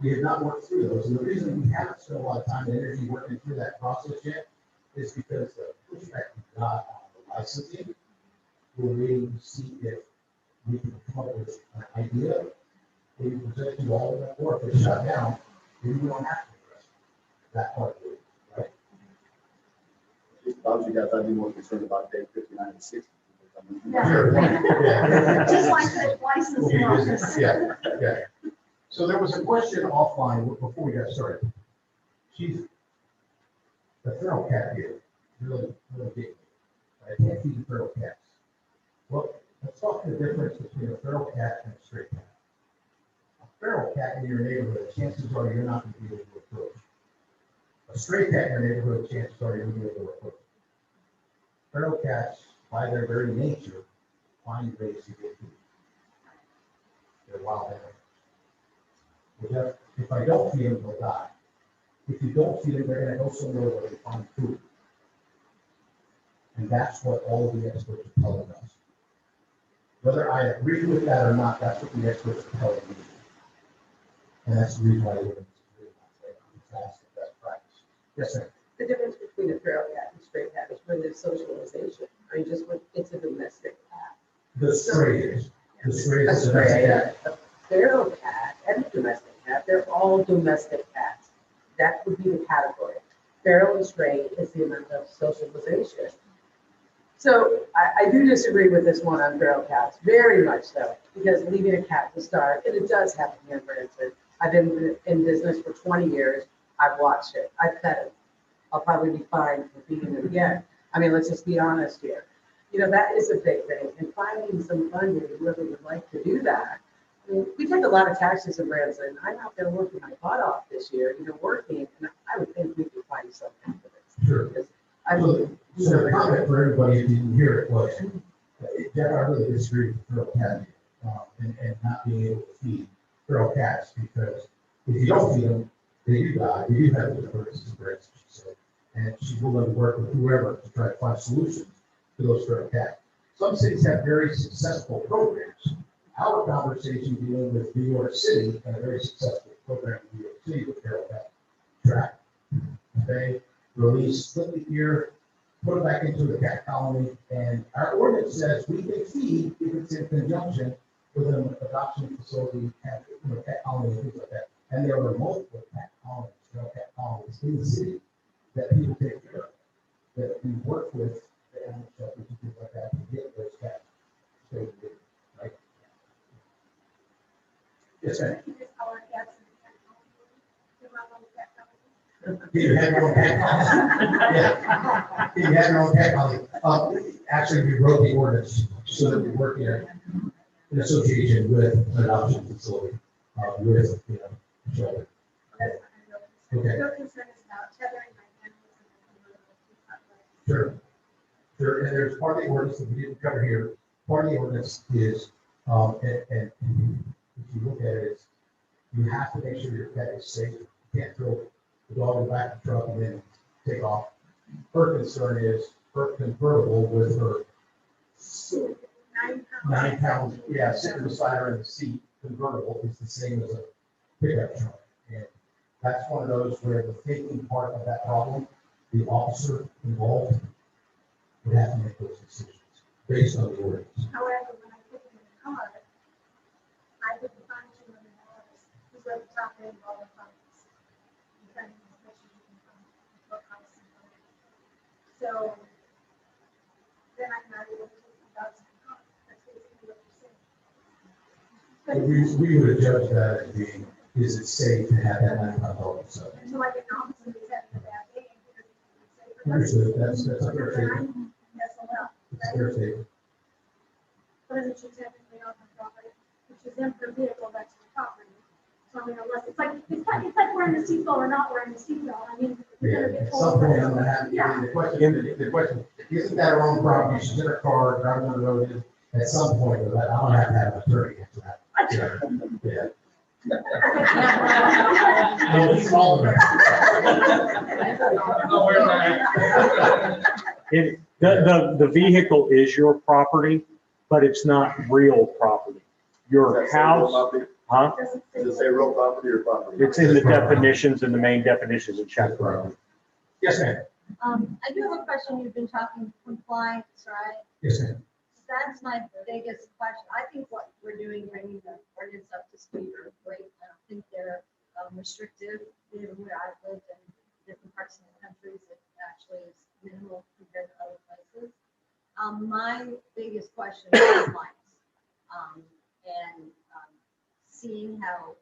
We have not worked through those, and the reason we haven't spent a lot of time and energy working through that process yet is because the pushback we got on the licensing, we're waiting to see if we can come up with an idea, maybe present to all of them, or if it's shut down, maybe we don't have to address that part of it, right? If I was you guys, I'd be more concerned about day 59 and 60. Sure. Yeah. Just like the licensing office. Yeah. So there was a question offline before we got started. Chief, the feral cat here, really big. I can't feed feral cats. Well, let's talk the difference between a feral cat and a stray cat. A feral cat in your neighborhood, chances are you're not going to be able to approach. A stray cat in your neighborhood, chances are you're going to be able to approach. Feral cats by their very nature, find ways to get food. They're wild animals. If I don't feed them, they'll die. If you don't feed them, they're gonna go somewhere where they find food. And that's what all of the experts are telling us. Whether I agree with that or not, that's what the experts are telling me. And that's the reason why we're doing that's the best practice. Yes, sir. The difference between a feral cat and stray cat is really the socialization. I mean, just when it's a domestic cat. The stray is. The stray A is. stray, a feral cat, and a domestic cat, they're all domestic cats. That would be the category. Feral and stray is the amount of socialization. So I do disagree with this one on feral cats, very much so, because leaving a cat to starve, and it does happen here in Branson. I've been in business for 20 years. I've watched it. I've fed it. I'll probably be fine for feeding them again. I mean, let's just be honest here. You know, that is a big thing. And finding some funding really would like to do that. I mean, we take a lot of taxes in Branson. I'm out there working my butt off this year, working, and I would think we could find something for this. Sure. Because I So, mean, so the comment for everybody who didn't hear it was, Jeff, I really disagree with feral cat, and not being able to feed feral cats, because if you don't feed them, they do die. We do have those birds, as Branson said, and she's willing to work with whoever to try to find solutions to those feral cats. Some cities have very successful programs. Our conversation dealing with New York City and a very successful program in New York City with feral cat track. They release, split the ear, put it back into the cat colony, and our ordinance says we can feed if it's in conjunction with an adoption facility, cat colony, and things like that. And there are multiple cat colonies, cat colonies in the city that people take care of, that we work with the animal shelters and things like that to get those cats. Right? Yes, ma'am. You have your own cat colony. Yeah. You have your own cat colony. Actually, we wrote the ordinance so that we work in association with an adoption facility, with, shelter. Okay. Your concern is about tethering my animals. Sure. Sure, and there's part of the ordinance that we didn't cover here. Part of the ordinance is, and if you look at it, it's, you have to make sure your pet is safe. You can't throw the dog in the back of the truck and then take off. Her concern is her convertible with her 9 pounds, yeah, sitting beside her in the seat, convertible is the same as a pickup truck. And that's one of those where the thinking part of that problem, the officer involved would have to make those decisions based on the ordinance. However, when I put them in the car, I would find $200 who's at the top end of all the funds. Depending on how much you can find, what costs and what. So then I'm not able to take the dogs in the car. That's basically what you're saying. But We would judge that as being, is it safe to have that 9 pound dog? So, until I get an officer who's having a bad day, because it's safer. understood, that's a fair statement. Yes, well, It's a fair statement. but isn't she technically on the property? If she's in her vehicle, that's her property. So I mean, unless, it's like wearing the seatbelt or not wearing the seatbelt. I mean, you're Yeah, gonna get at told. some point, I'm gonna have, Yeah. the question, isn't that her own property? She's in her car, driving on the road. At some point, I'm gonna have to have an attorney answer that. Yeah. No, it's all of No, we're not. The vehicle is your property, but it's not real property. Your house, huh? Doesn't Does it say- say real property or property? It's in the definitions, in the main definitions in chapter 1. Yes, ma'am. I do have a question. You've been talking compliance, right? Yes, ma'am. That's my biggest question. I think what we're doing, bringing the ordinance up to speed are great. I don't think they're restrictive. Even where I've lived in different parts of the country, it actually is minimal compared to other places. My biggest question is compliance. And seeing how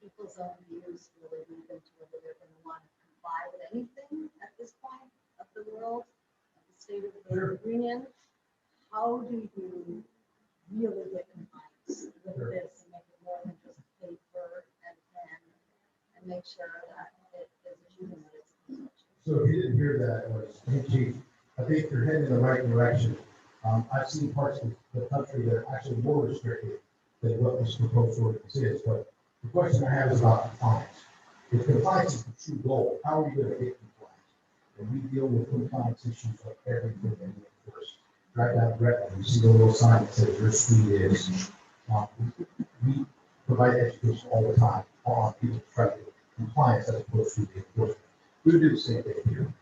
people's own views really move into whether they're going to want to comply with anything at this point of the world, of the state of the union. How do you really get compliance with this and make it more than just paper and pen and make sure that it is achieving what it's supposed to? So if you didn't hear that, was, hey, Chief, I think you're heading in the right direction. I've seen parts of the country that are actually more restricted than what this proposed ordinance is, but the question I have is about compliance. If compliance is the true goal, how are you going to get compliance? And we deal with compliance issues like everything that we enforce. Right down Gretna, you see the little sign that says your speed is. We provide education all the time on people trying to get compliance as opposed to the enforcement. We would do the same thing here.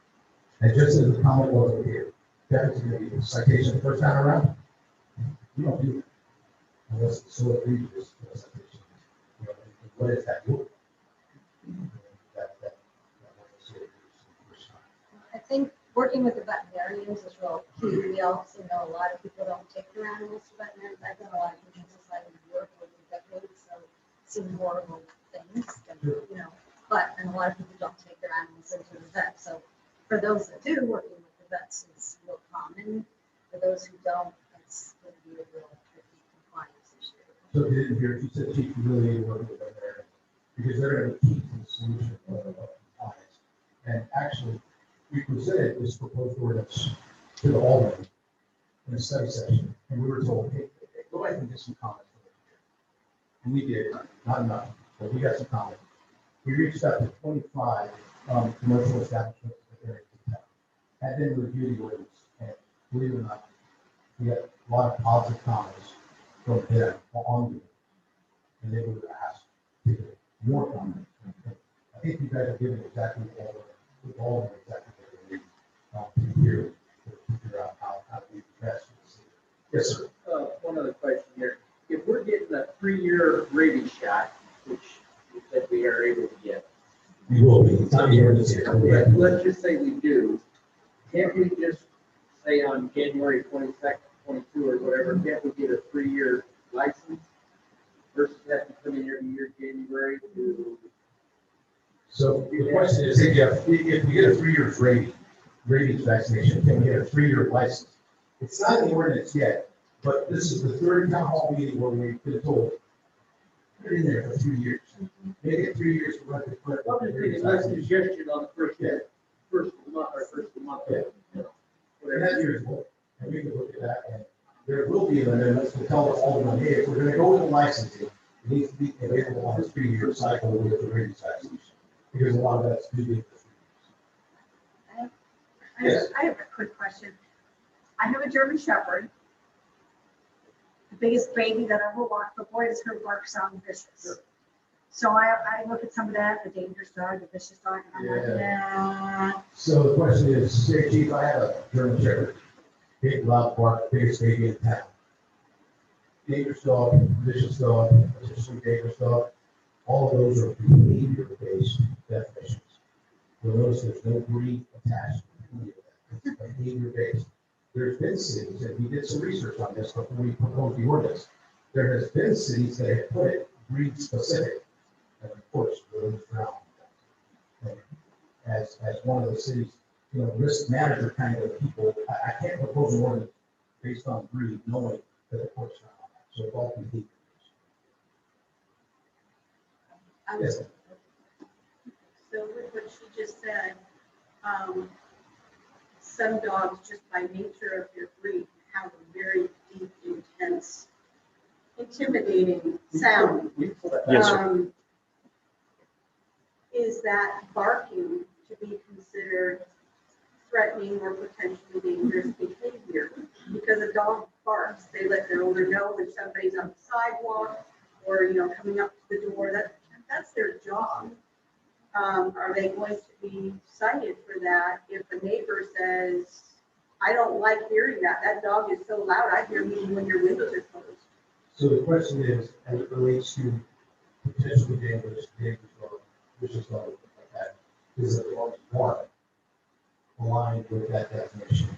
And just as the comment was over here, that is going to be a citation the first time around. We don't do it unless it's so egregious. You know, what is that? That was so egregious the first time. I think working with the veterinarians is real key. We also know a lot of people don't take their animals to veterinarians. I've done a lot of humane society work over decades, so seen horrible things, and, you know, and a lot of people don't take their animals into the vet. So for those that do, working with the vets is real common. For those who don't, it's going to be a real tricky compliance issue. So you didn't hear, you said chief, you really need to work with them there, because they're going to be key to the solution of compliance. And actually, we presented this proposed ordinance to the Alderman in a study session, and we were told, hey, go ahead and get some comments from them. And we did, not enough, but we got some comments. We reached out to 25 commercial establishments in the area of town, had them review the ordinance, and believe it or not, we got a lot of positive comments from them on it, and they were asked to get more comments. I think you guys are giving exactly all exactly what they need to hear, to figure out how to be best for the city. Yes, sir. One other question here. If we're getting a 3-year rabies shot, which we said we are able to get. We will be. It's not the ordinance here. Okay, let's just say we do. Can't we just say on January 22nd, 22 or whatever, can't we get a 3-year license versus have to come in every year, January to? So the question is, if you get a 3-year rabies vaccination, can we get a 3-year license? It's not in the ordinance yet, but this is the third town hall meeting where we've been told, put it in there for 3 years. Maybe at 3 years to run the clip. I'm just thinking, less suggestion on the first year, first of the month, or first of the month. Yeah. You know, And that whatever. year's work, and we can look at that, and there will be amendments to tell the Alderman, hey, if we're gonna go with the licensing, it needs to be available on a 3-year cycle with the rabies vaccination. Because a lot of that's due to. Yes. I have a quick question. I have a German Shepherd, the biggest baby that ever walked, but boy, does her bark sound vicious. Sure. So I look at some of that, the dangerous dog, the vicious dog, and I'm like, nah. So the question is, say, chief, I have a German Shepherd, big loud bark, biggest baby in town. Dangerous dog, vicious dog, potentially dangerous dog, all of those are behavior-based definitions. You'll notice there's no breed attached to any of that. It's behavior-based. There's been cities, and we did some research on this before we proposed the ordinance. There has been cities that have put it breed-specific, and of course, those around. As one of the cities, you know, risk manager kind of people, I can't propose an ordinance based on breed, knowing that the court's not on that. So it's all behavior. Yes. So with what she just said, some dogs, just by nature of their breed, have a very deep, intense, intimidating sound. Yes, sir. Is that barking to be considered threatening or potentially dangerous behavior? Because a dog barks, they let their owner know when somebody's on the sidewalk or, you know, coming up to the door. That's their job. Are they going to be cited for that if a neighbor says, I don't like hearing that, that dog is so loud, I hear me when your windows are closed? So the question is, as it relates to potentially dangerous dog, vicious dog, like that, is it one aligned with that definition?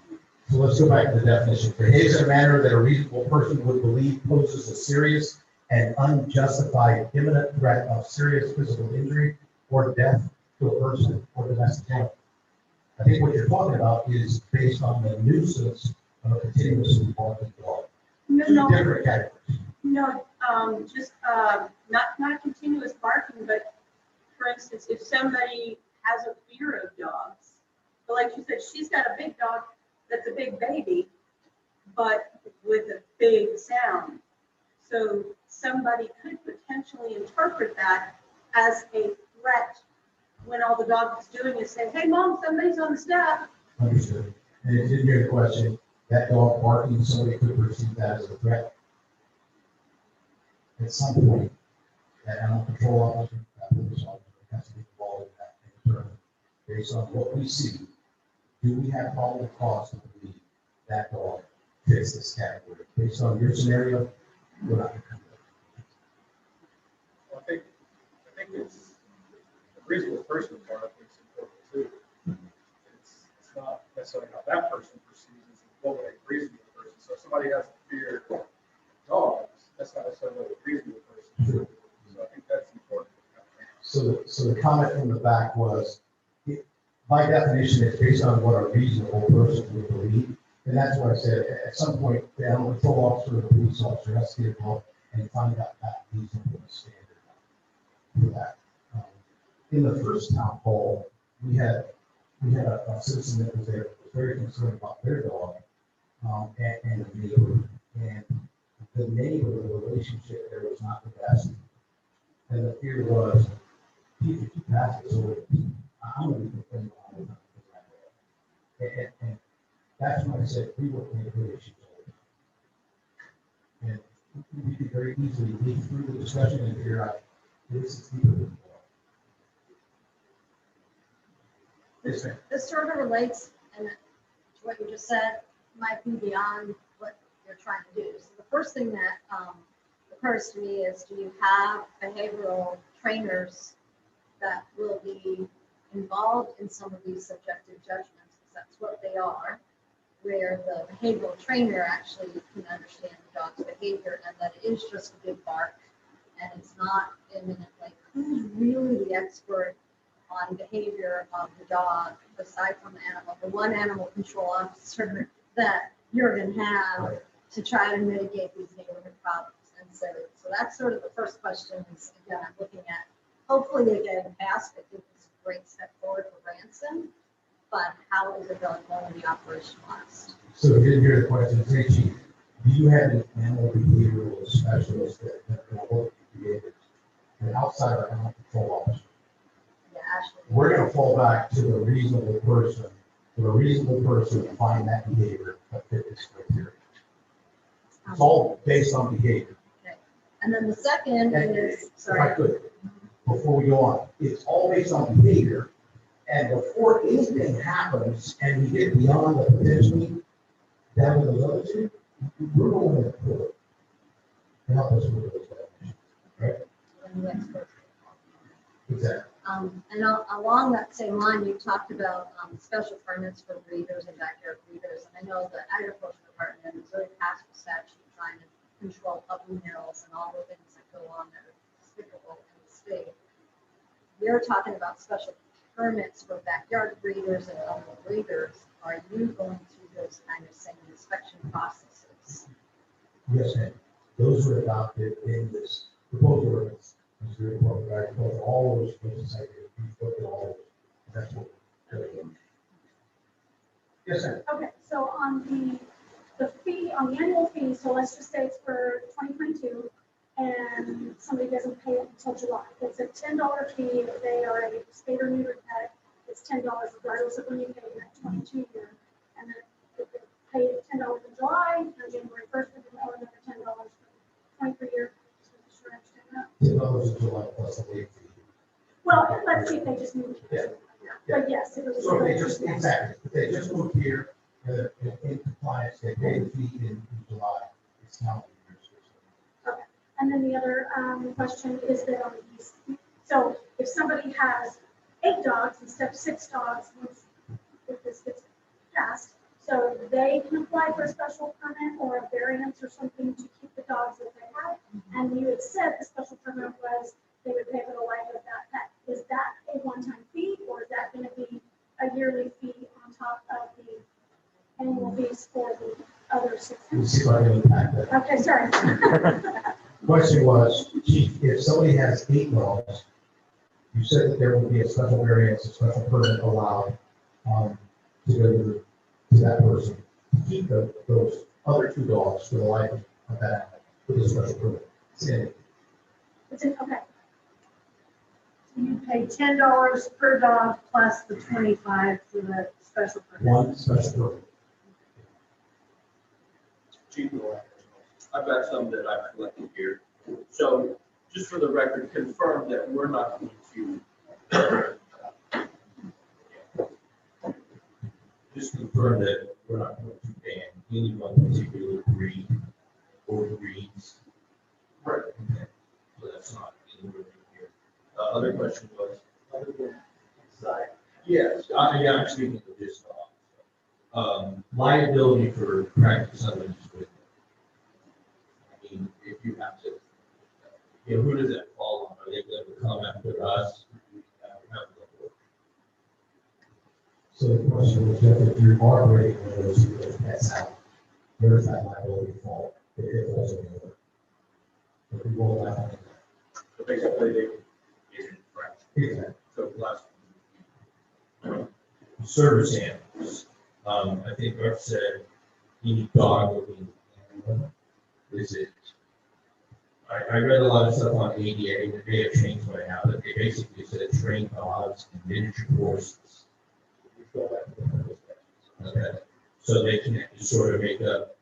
So let's go back to the definition. Behaves in a manner that a reasonable person would believe poses a serious and unjustified imminent threat of serious physical injury or death to a person or domestic animal. I think what you're talking about is based on the nuisance of a continuously barking dog. No, Two different categories. no, just, not continuous barking, but for instance, if somebody has a fear of dogs, but like you said, she's got a big dog that's a big baby, but with a big sound. So somebody could potentially interpret that as a threat when all the dog is doing is saying, hey, mom, somebody's on the step. Understood. And it didn't hear the question, that dog barking, somebody could perceive that as a threat. At some point, that animal control officer, that police officer has to be involved in that and determine, based on what we see, do we have probable cause to believe that dog fits this category? Based on your scenario, we're not going to come to that. Well, I think it's the reasonable person part, I think is important too. It's not necessarily how that person perceives, it's what would a reasonable person. So if somebody has a fear of dogs, that's not necessarily what a reasonable person should do. So I think that's important. So the comment from the back was, by definition, it's based on what a reasonable person would believe. And that's why I said, at some point, the animal control officer or the police officer has to get involved and find out that reasonable standard for that. In the first town hall, we had a citizen that was there, was very concerned about their dog, and the neighbor. And the neighbor, the relationship there was not the best. And the fear was, if you pass this over, I'm going to be complaining all the time. And that's when I said we work in relations all the time. And we could very easily lead through the discussion and figure out this is deeper than This sort of relates, and to what you just said, might be beyond what you're trying to do. So the first thing that occurs to me is, do you have behavioral trainers that will be involved in some of these subjective judgments? Because that's what they are, where the behavioral trainer actually can understand the dog's behavior and that it is just a big bark and it's not imminent. Like, who's really the expert on behavior of the dog, aside from the animal, the one animal control officer that you're going to have to try to mitigate these neighborhood problems? And so that's sort of the first question is, again, I'm looking at, hopefully they get it passed. I think it's a great step forward for Branson, but how is it going to be operationalized? So you didn't hear the question, say, Chief, do you have an animal behavioral specialist that can work with behaviors? And outside our animal control officer? We're going to fall back to the reasonable person, to find that behavior that fit this criteria. It's all based on behavior. Okay. And then the second is, If I could, before we go on, it's all based on behavior. And before anything happens and we get beyond the potentially down to the level two, we're going to court to help us with those definitions, right? and the experts. Exactly. And along that same line, you talked about special permits for breeders and backyard breeders. And I know the agriculture department in Missouri passed a statute trying to control puppy mills and all the things that go on that are despicable in the state. We're talking about special permits for backyard breeders and other breeders. Are you going through those kind of same inspection processes? Yes, ma'am. Those were adopted in this proposed ordinance. Missouri Department of Agriculture, all those things, we looked at all of those. That's what we're doing. Yes, ma'am. Okay, so on the fee, on the annual fee, so let's just say it's for 2022, and somebody doesn't pay it until July. It's a $10 fee if they are a spayed or neutered pet. It's $10 regardless of when you pay that 22 year. And then if they pay $10 in July, on January 1st, they can owe another $10 for the 23 year. Just make sure I understand that. $10 in July plus the late fee. Well, let's see if they just moved Yeah. here. But yes, it was. So if they just, exactly, if they just moved here, in compliance, they pay the fee in July, it's now. Okay, and then the other question is that on these, so if somebody has 8 dogs instead of 6 dogs, if this gets passed, so they can apply for a special permit or a variance or something to keep the dogs that they have. And you had said the special permit was they would pay for the life of that pet. Is that a one-time fee, or is that going to be a yearly fee on top of the annual fees for the other 6? We'll see if I can unpack that. Okay, sorry. Question was, Chief, if somebody has 8 dogs, you said that there would be a special variance, a special permit allowed to go to that person to keep those other two dogs for the life of that, with a special permit. Yeah. Okay. So you pay $10 per dog plus the 25 for the special permit. One special permit. Chief, I've got some that I've collected here. So just for the record, confirm that we're not going to, Just confirm that we're not going to ban any one particular breed or breeds. Right. Okay. So that's not anywhere in here. Other question was? Yes, I'm speaking of this dog. Liability for practice somebody's with. I mean, if you have to, who does that fall on? Are they going to come after us? So the question was, if you're operating those pets out, where's that liability fall? If it falls over. If we roll that out. So basically, they get in infraction. Exactly. So last. Service animals. I think Art said any dog looking animal. Is it? I read a lot of stuff on ADA, that they have changed by now, but they basically said trained dogs and miniature horses. Okay, so they can sort of make up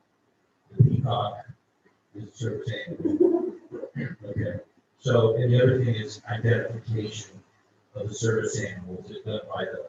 the peacock is a service animal. Okay, so, and the other thing is identification of the service animals is done by the,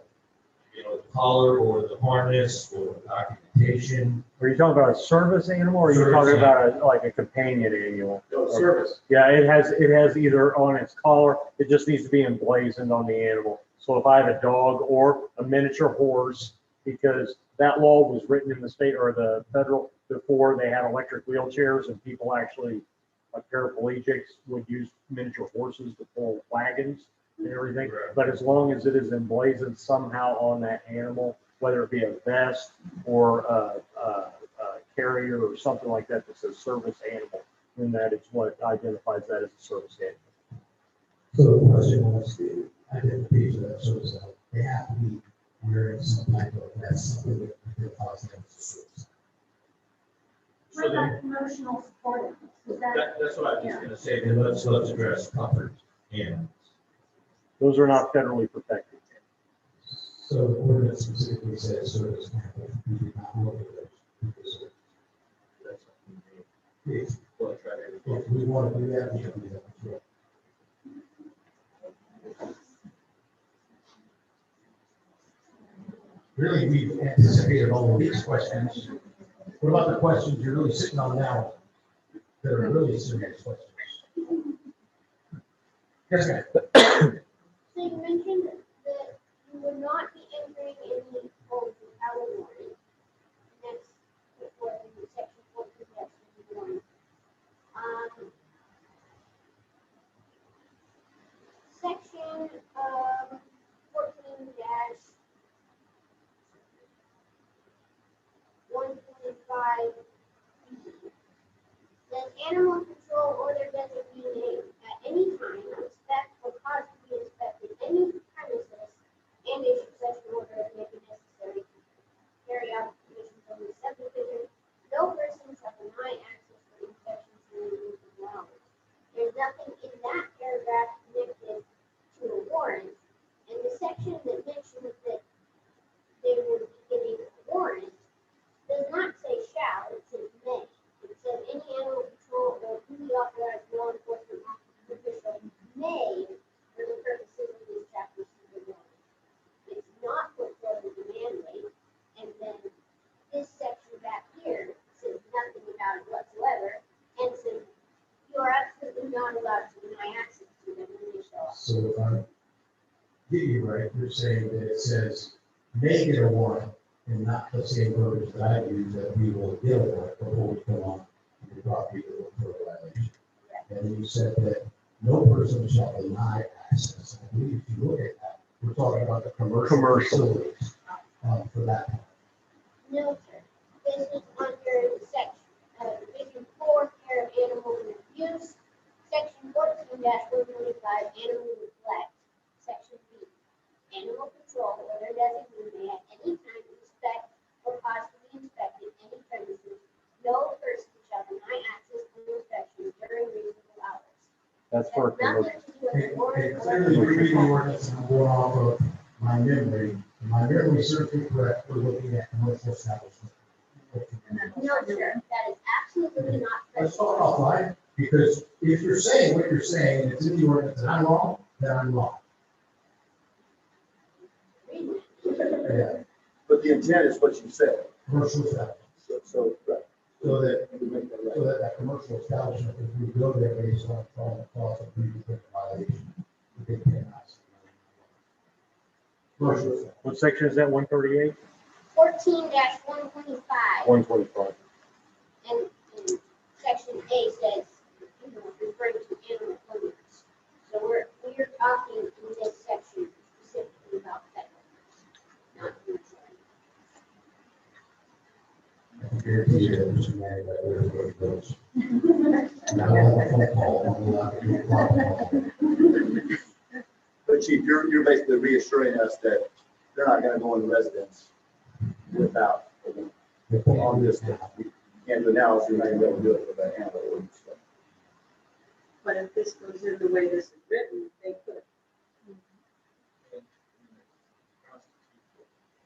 the collar or the harness or documentation. Are you talking about a service animal or are you Service talking about like a companion animal? no, service. Yeah, it has either on its collar, it just needs to be emblazoned on the animal. So if I have a dog or a miniature horse, because that law was written in the state or the federal before they had electric wheelchairs and people actually, like paraplegics would use miniature horses to pull wagons and everything. Right. But as long as it is emblazoned somehow on that animal, whether it be a vest or a carrier or something like that that says service animal, then that is what identifies that as a service animal. So the question was, the identification of that service animal, they have to be wearing some type of vest, something that identifies them as a service. What about promotional support? Is that, That's what I was just gonna say, then let's address comfort animals. Those are not federally protected. So the ordinance specifically says service animal, we do not look at those. That's something If we'll try to. if we want to do that, we can do that. Sure. Really, we've anticipated all of these questions. What about the questions you're really sitting on now? That are really serious questions. Yes, ma'am. So you mentioned that you would not be entering any homes without a warrant. And that's what in section 14-1. Section 14-125 says animal control or their designee name at any time inspect or cause to be inspected any premises and issue such an order as may be necessary to carry out the conditions of the subdivision. No person shall deny access for inspections during reasonable hours. There's nothing in that paragraph connected to a warrant, and the section that mentions that they would be getting a warrant does not say shall, it says may. It says any animal control or duly authorized law enforcement official may, for the purposes of this chapter, see the warrant. It's not put forth as a mandate, and then this section back here says nothing about it whatsoever, and says you are absolutely not allowed to deny access to them when they show up. So if I get you right, you're saying that it says may get a warrant and not the same verbiage that I use, that we will get a warrant before we come on the property to look for a violation. And then you said that no person shall deny access. I believe if you look at that, we're talking about the commercial facilities for that. No, sir. This is under section, division 4, care of animals and abuse, section 14-125, animal neglect, section B. Animal control or their designee may at any time inspect or cause to be inspected any premises. No for It has nothing to do with Okay, the okay, ordinance. clearly you're reading the ordinance and I'm going off of my memory. And my memory serves me correct, we're looking at commercial establishment. No, sir, that is absolutely not. Let's talk offline, because if you're saying what you're saying, and it's in the ordinance, and I'm wrong, then I'm wrong. Yeah, But the intent is what you said. commercial establishment. Right. So that, You make that right. so that that commercial establishment, if we go there based on the clause of the violation, we can penalize. Commercial establishment. What section is that, 138? 14-125, 125. and section A says, referring to animal owners. So we're talking in this section specifically about pet owners, not commercial. I can guarantee you that Mr. Manning, that everybody goes. And I'll have a phone call, and we'll have to do a call. But Chief, you're basically reassuring us that they're not gonna go in residence without, on this, you can't do it now, so you're not gonna be able to do it with that animal ordinance. But if this goes in the way this is written, they could.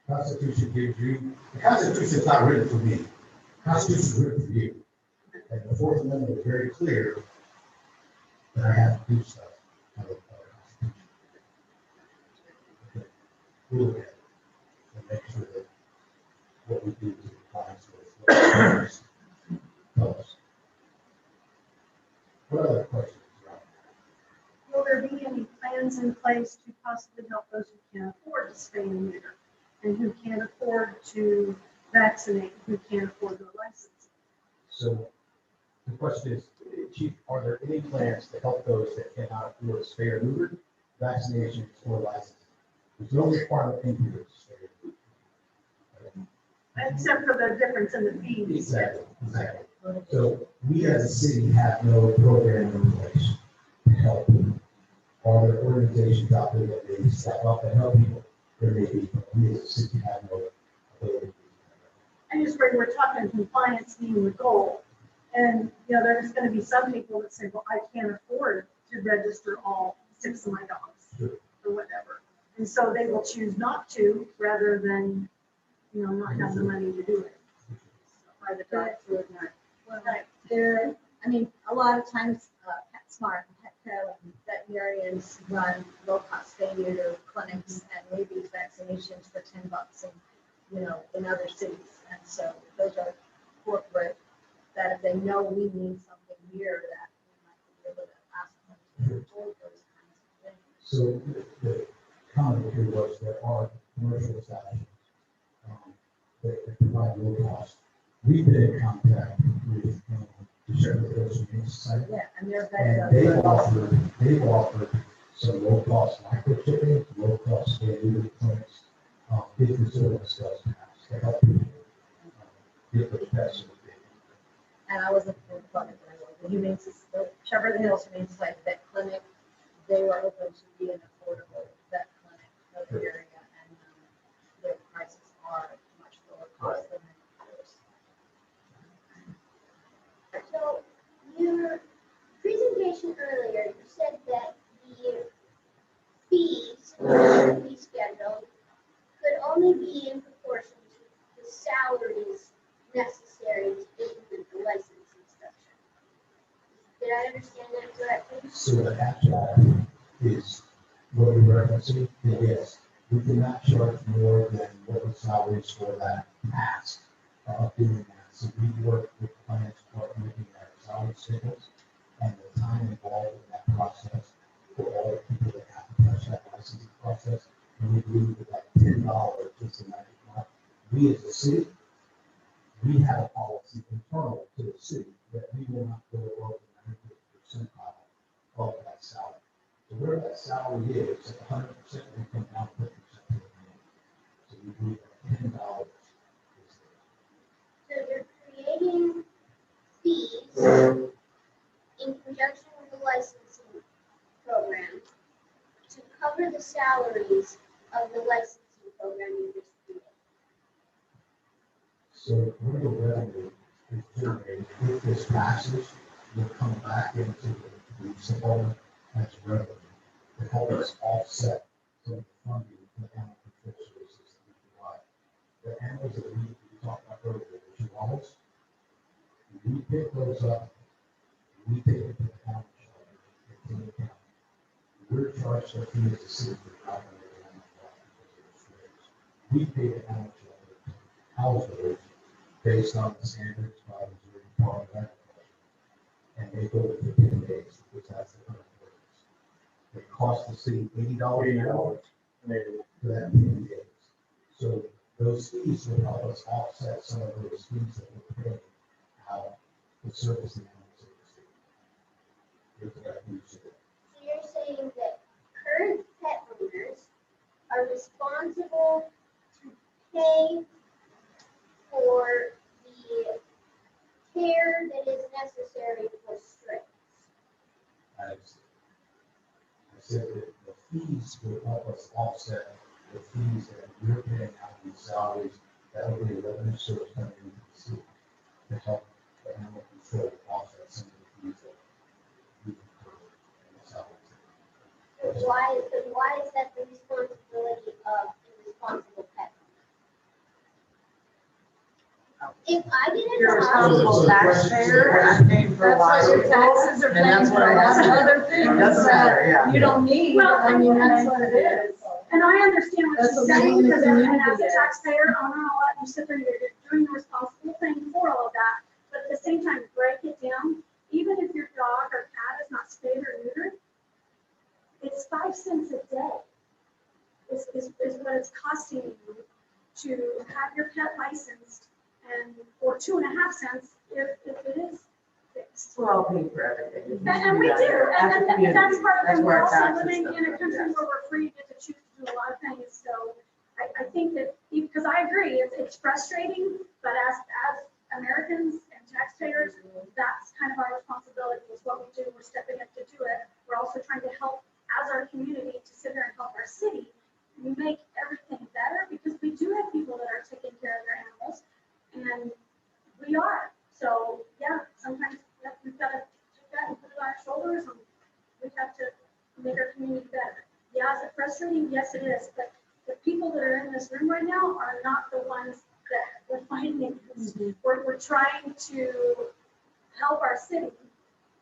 Constitution gives you, the Constitution is not written for me. The Constitution is written for you. And the Fourth Amendment is very clear that I have to do stuff. under the Constitution. Okay. We'll look at it and make sure that what we do is compliance with what the Congress tells us. What other questions? Rob? Will there be any plans in place to possibly help those who can't afford to spay and neuter? And who can't afford to vaccinate, who can't afford their license? So the question is, Chief, are there any plans to help those that cannot afford spay or neuter, vaccinations or licenses? There's no requirement in here to spay or neuter. Except for the difference in the fees. Exactly, exactly. So we as a city have no program in place to help. Are there organizations out there that may step up and help people? There may be, but we as a city have no ability. I just worry, we're talking compliance being the goal. And, there's gonna be some people that say, well, I can't afford to register all 6 of my dogs or whatever. And so they will choose not to, rather than, not have the money to do it. By the drive-through at night. Well, there, a lot of times, PetSmart and Petco and veterinarians run low-cost spay neuter clinics and maybe vaccinations for $10 in other cities. And so those are corporate, that if they know we need something here, that we might be able to ask them to afford those kinds of things. So the comment here was there are commercial establishments that provide low cost. We've been in contact with the Shepherd Hills Humane Society. Yeah, and they're And better. they've offered some low cost microchipping, low cost spay neuter clinics. Business service does pass to help people get those pets. And I wasn't for the clinic, the Humane Society, the Shepherd Hills Humane Society vet clinic, they were open to be an affordable vet clinic in the area, and their prices are much lower cost than others. So your presentation earlier, you said that the fees, the fee schedule, could only be in proportion to the salaries necessary to implement the license inspection. Did I understand that correctly? So the abstract is what you're referencing, and yes, we cannot charge more than what the salaries for that task of doing that. So we work with the finance department, looking at salary schedules and the time involved in that process for all the people that have to touch that licensing process. And we believe that like $10 is the magic mark. We as a city, we have a policy internal to the city that we will not go over the 90% of that salary. So where that salary is, at 100%, we come down 50% to the minimum. So we believe that $10 is So you're creating fees in conjunction with the licensing program to cover the salaries of the licensing program you just created. So where the revenue is generated, if this passes, will come back into the supplement as revenue to help us offset some of the funding for the animal control services that we provide. The animals that we talked about earlier, the chihuahuas, we pick those up, we take them to the animal shelter, in the county. We're charged a fee as a city for operating animal shelter. We pay the animal shelter house those based on the standards by the Missouri Department of Agriculture. And they go to 15 days, because that's the current ordinance. It costs the city $80 an hour for that 15 days. So those fees will help us offset some of those fees that we're paying out to service the animals in the city. So you're saying that current pet owners are responsible to pay for the care that is necessary for strays? I said that the fees will help us offset the fees that we're paying out in salaries. That will be a revenue source coming into the city to help the animal control offset some of the fees that we incur in the salaries. Why is that the responsibility of the responsible pet owner? If I didn't You're have. responsible taxpayer, I'm paying for a lot That's of what your taxes are and that's paying what for, it that's is. another thing. Doesn't matter, yeah. You don't need, Well, I mean, that's what it is. And I understand what That's you're what we saying, need because to and community as a is. taxpayer, I don't know what, you sit there, you're doing the responsible thing for all of that. But at the same time, break it down, even if your dog or cat is not spayed or neutered, it's 5 cents a day is what it's costing you to have your pet licensed, and, or 2.5 cents if it is fixed. We're all paying for everything. And we do, and that's part of That's it, where we're our also taxes living come in a from, country yes. where we're free to get to choose to do a lot of things, so I think that, because I agree, it's frustrating, but as Americans and taxpayers, that's kind of our responsibility, is what we do, we're stepping up to do it, we're also trying to help as our community to sit here and help our city, we make everything better, because we do have people that are taking care of their animals, and we are, so, yeah, sometimes we've got to take that and put it on our shoulders, and we have to make our community better. Yeah, is it frustrating? Yes, it is, but the people that are in this room right now are not the ones that we're fighting against. We're trying to help our city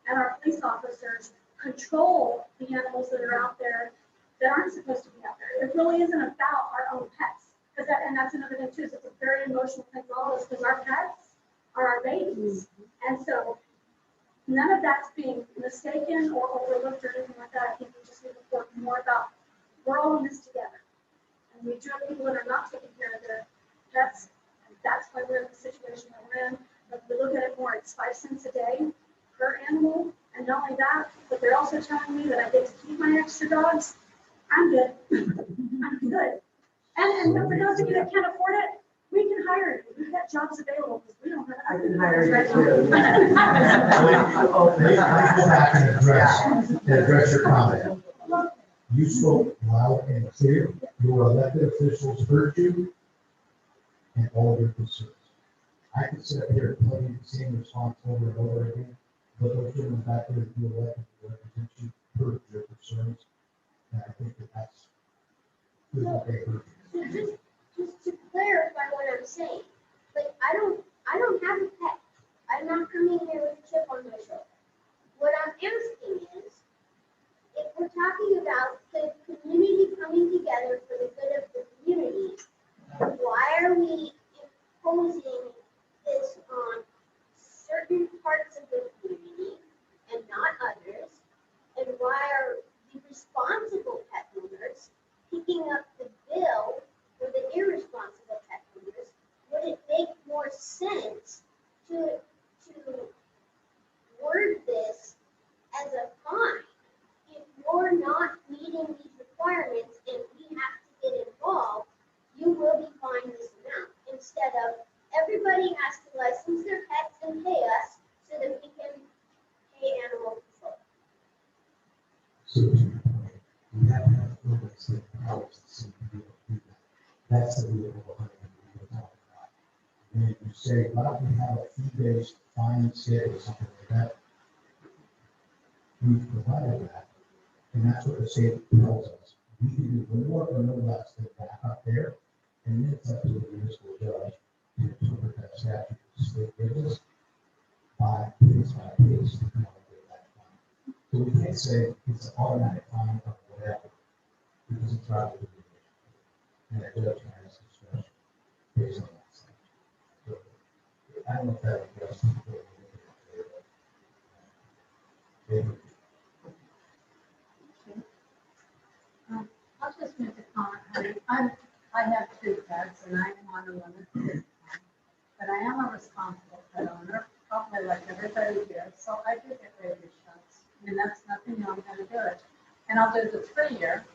and our police officers control the animals that are out there that aren't supposed to be out there. It really isn't about our own pets, because and that's another thing too, is it's a very emotional thing for all of us, because our pets are our babies. And so none of that's being mistaken or overlooked or anything like that. I think we just need to work more about, we're all in this together. And we do have people that are not taking care of their pets, and that's why we're in the situation that we're in. But if we look at it more, it's 5 cents a day per animal, and not only that, but they're also telling me that I get to keep my extra dogs. I'm good. I'm good. And for those of you that can't afford it, we can hire you. We've got jobs available, because we don't have. I can hire you right too. now. Please go back and address your comment. You spoke loud and clear. Your elected officials heard you and all of your concerns. I could sit up here and tell you the same response over and over again, but those gentlemen back there who elected to represent you heard your concerns. And I think that's what they heard. So just to clarify what I'm saying, like, I don't have a pet. I'm not coming here with a chip on my shoulder. What I'm asking is, if we're talking about the community coming together for the good of the community, why are we imposing this on certain parts of the community and not others? And why are the responsible pet owners picking up the bill for the irresponsible pet owners? Would it make more sense to word this as a fine? If you're not meeting these requirements and we have to get involved, you will be fined this amount, instead of everybody has to license their pets and pay us so that we can pay animal control. So to your point, we have to have ordinance that empowers the city to be able to do that. That's the real behind it we were talking about. And if you say, why don't we have a fee-based fine schedule or something like that? We've provided that, And that's what the state tells us. We can do more or no less than that up there. And then it's up to the municipal judge to interpret that statute. The state gives us by case by case. So we can't say it's an automatic fine or whatever, because it's not. And the judge has discretion based on that. So, I don't know if that addresses the. I'll just make a comment, honey. I have 2 pets and I want to limit it. But I am a responsible pet owner, probably like everybody here, so I do get rabies shots. I mean, that's nothing new, I'm gonna do it. And I'll do the 3-year,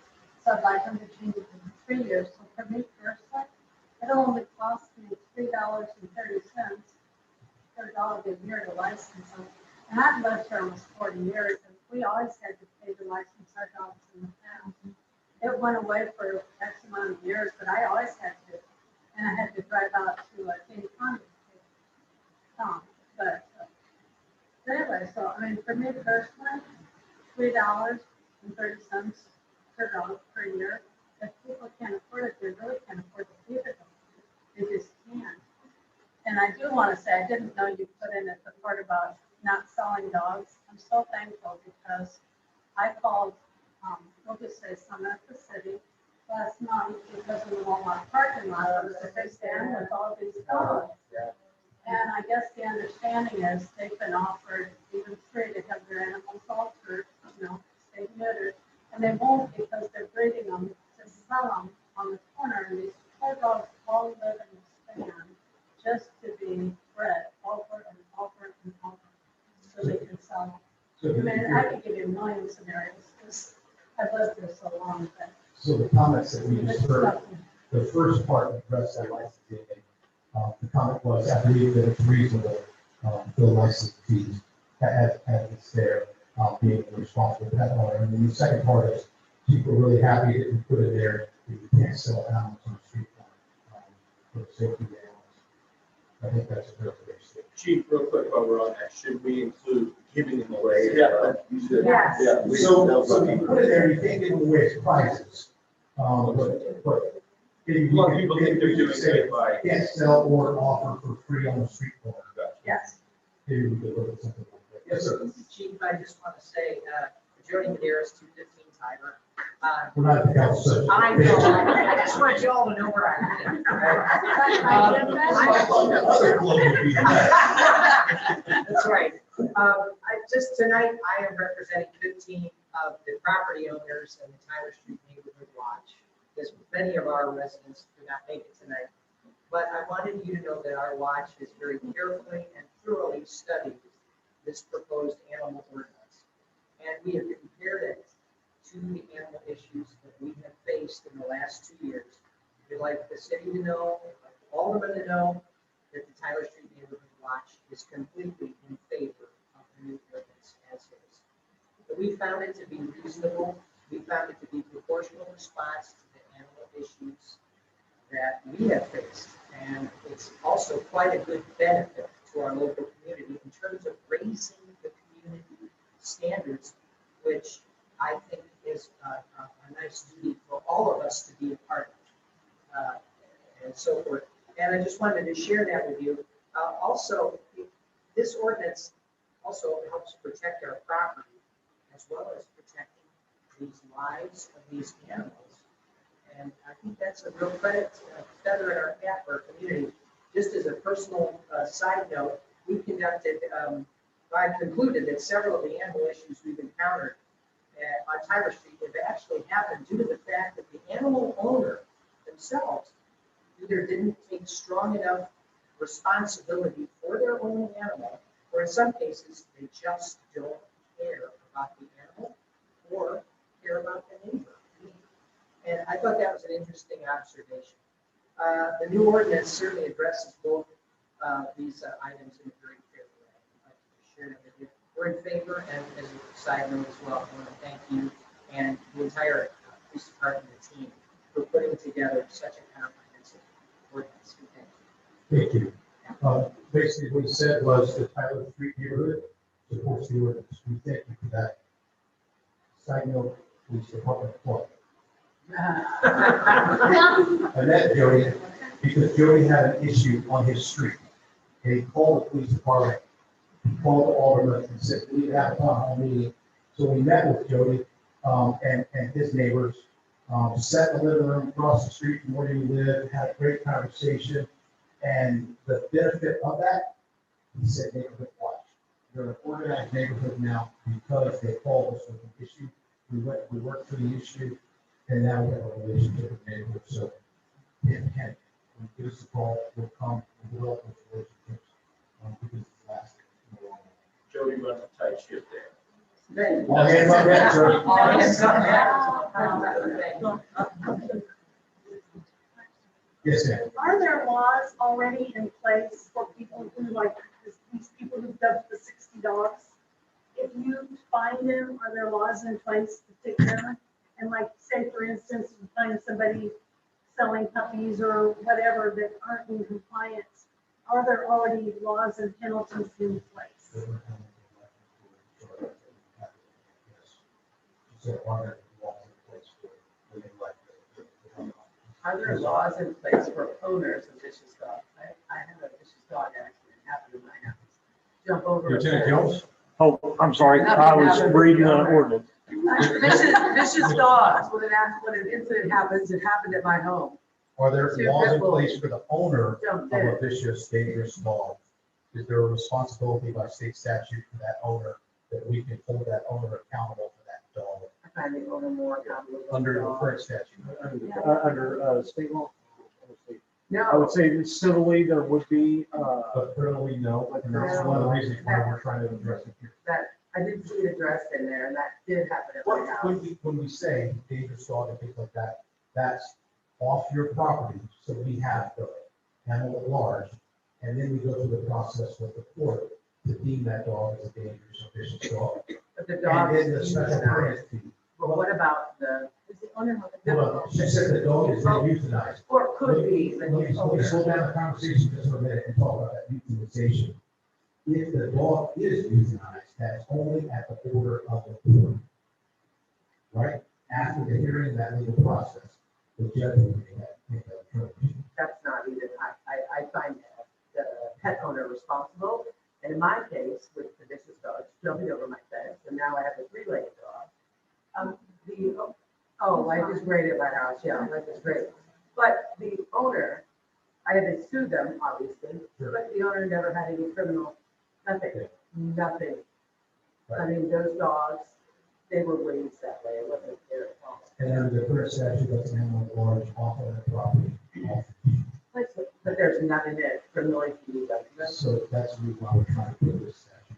so I'd like them to change it to the 3 years. So for me personally, it'll only cost me $3.30 per dog a year to license them. And I've lived here almost 40 years, and we always had to pay to license our dogs in the town. It went away for X amount of years, but I always had to. And I had to drive out to King County to pay Tom. But anyway, so I mean, for me personally, $3.30 per dog per year. If people can't afford it, they really can't afford to keep it. They just can't. And I do want to say, I didn't know you put in it the part about not selling dogs. I'm so thankful because I called, we'll just say Summit the city last month because of the Walmart parking lot. I was at this stand with all these dogs. And I guess the understanding is they've been offered even free to have their animals altered, stay neutered. And they won't because they're breeding them to sell them on the corner. And these poor dogs all live in the stand just to be bred over and over and over so they can sell them. I mean, I could give you a million scenarios because I've lived here so long. But So the comments that we just heard, the first part addressed that licensing. The comment was, I believe that it's reasonable for the license fees as it's there, being a responsible pet owner. And then the second part is, people are really happy that you put it there, that you can't sell animals on the street for the safety of the animals. I think that's a very big statement. Chief, real quick while we're on that, should we include giving them away? Yeah. You should. Yes. Yeah. So you put it there, you can't give away its prizes. But. Well, people think they're doing it by. Can't sell or offer for free on the street corner. Yes. Maybe we could look at something like that. Yes, sir. Chief, I just want to say, Jody Madeira's 215 Tiger. We're not at the council. I know, I just want you all to know where I live. I thought the other club would be that. That's right. Tonight, I am representing 15 of the property owners in the Tyler Street Neighborhood Watch, because many of our residents do not make it tonight. But I wanted you to know that our watch has very carefully and thoroughly studied this proposed animal ordinance. And we have compared it to the animal issues that we have faced in the last 2 years. We'd like the city to know, we'd like Alderman to know, that the Tyler Street Neighborhood Watch is completely in favor of the new ordinance as is. But we found it to be reasonable. We found it to be proportional response to the animal issues that we have faced. And it's also quite a good benefit to our local community in terms of raising the community standards, which I think is a nice duty for all of us to be a part of, and so forth. And I just wanted to share that with you. Also, this ordinance also helps protect our property as well as protecting these lives of these animals. And I think that's a real credit, feather in our cap for our community. Just as a personal side note, we've conducted, I've concluded that several of the animal issues we've encountered on Tyler Street have actually happened due to the fact that the animal owner themselves either didn't take strong enough responsibility for their own animal, or in some cases, they just don't care about the animal or care about the neighbor. And I thought that was an interesting observation. The new ordinance certainly addresses both these items in a very fair way. I'd like to share that with you. We're in favor, and as a side note as well, I want to thank you and the entire police department and team for putting together such a comprehensive ordinance. Thank you. Basically, what he said was the Tyler Street neighborhood supports the ordinance. We thank you for that. Side note, police department plug. I met Jody because Jody had an issue on his street. And he called the police department, he called the alderman and said, we need to have a town hall meeting. So we met with Jody, and his neighbors, sat in the living room across the street from where he lived, had a great conversation. And the benefit of that, he said neighborhood watch. They're an organized neighborhood now because they called us with an issue. We worked through the issue, and now we have a relationship with the neighborhood. So, and give us a call, we'll come, we'll develop those relationships, because it's lasting. Jody runs a tight ship there. All hands on deck, sir. All hands on deck. Yes, ma'am. Are there laws already in place for people who like, these people who dumped the 60 dogs? If you find them, are there laws in place to take care of them? And like, say for instance, you find somebody selling puppies or whatever that aren't in compliance, are there already laws and penalties in place? Are there laws in place for owners of vicious dogs? I have a vicious dog accident happen in my house. Jump over. a Lieutenant fence. Jones? Oh, I'm sorry, I was reading an ordinance. Vicious dogs, when an incident happens, it happened at my home. Are there laws in place for the owner Jumped of in. a vicious, dangerous dog? Is there a responsibility by state statute for that owner that we can hold that owner accountable for that dog I find the owner more accountable. than under the the dog. current statute? Under state law? I No, would say civilly, there would be, But criminally, no, and that's one of the reasons why we're trying to address it here. that, I did see it addressed in there, and that did happen at my When house. when we say dangerous dog and things like that, that's off your property, so we have the animal at large, and then we go through the process with the court to deem that dog as a dangerous or vicious dog. But the dog And then the is special euthanized. permit fee. But what about the, Is the owner of Hold on, she said the dog is euthanized. or could be, the Let me slow down the conversation just for a minute and talk about that euthanization. If the dog is euthanized, that's only at the order of the court. Right? After the hearing, that legal process, the judge will make that determination. That's not even, I find the pet owner responsible. And in my case, with the vicious dogs jumping over my fence, and now I have a three-legged dog. Life is great at my house, yeah, life is great. But the owner, I had to sue them, obviously, but the owner never had any criminal, nothing. I mean, those dogs, they were raised that way, it wasn't their fault. And under the current statute, that's an animal at large off of the property. But there's nothing that criminally can be done to them, So that's the reason why we're trying to put this statute.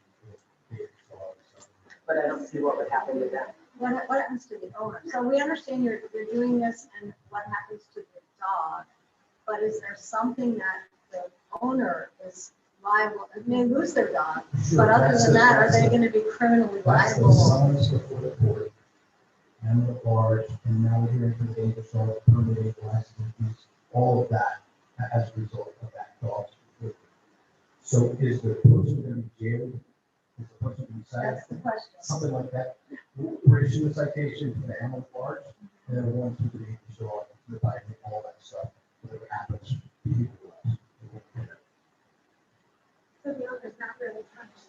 for dangerous dogs. but I don't see what would happen to them. what happens to the owner? So we understand you're doing this and what happens to the dog, but is there something that the owner is liable, they lose their dog, Sure, but other that's than the- that, are that's they the- gonna be criminally That's the liable? summons before the court. Animal at large, and now we're hearing from the dangerous dog, permitting, licensing fees, all of that as a result of that dog's behavior. So is the person going to be jailed? Is the person going to be cited? That's the question. Something like that. We're issuing a citation for the animal at large, and then we're going through the dangerous dog, the bite, all that stuff, whatever happens. behavior-wise. So the owner's not really punished.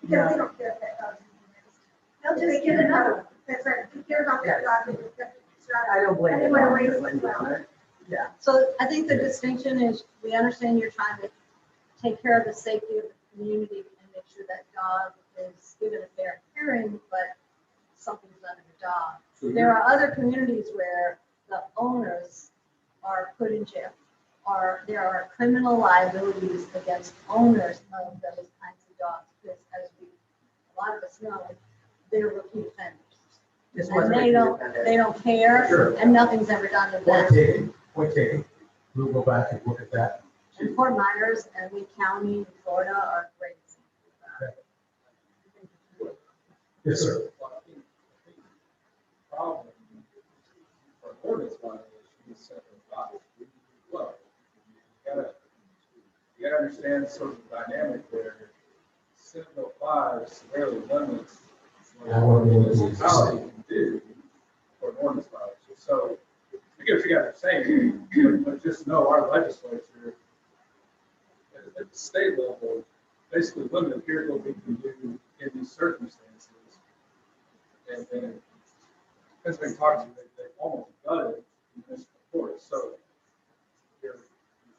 Because they don't care if that dog's euthanized. They'll just get another one. That's right. If you care about that dog, they just get I don't blame And they them. wanna raise it well. Yeah. So I think the distinction is, we understand you're trying to take care of the safety of the community and make sure that dog is given a fair hearing, but something's done to the dog. So There are other communities where the owners are put in jail, or there are criminal liabilities against owners of those kinds of dogs, because as a lot of us know, they're repeat offenders. This And wasn't they a don't, offender. they don't care, Sure. and nothing's ever done to Point them. taken, point taken. We'll go back and look at that. And Fort Myers and Lee County, in Florida are great examples of that. Yes, sir. Problem for ordinance violation is separate five. Well, you gotta understand sort of the dynamic where 705 severely limits I want to go into municipality can do for an ordinance violation. So I get what you guys are saying, but just know our legislature at the state level basically limited here's what we can do in these circumstances. And then it's been talked to, they've almost done it in municipal court. So your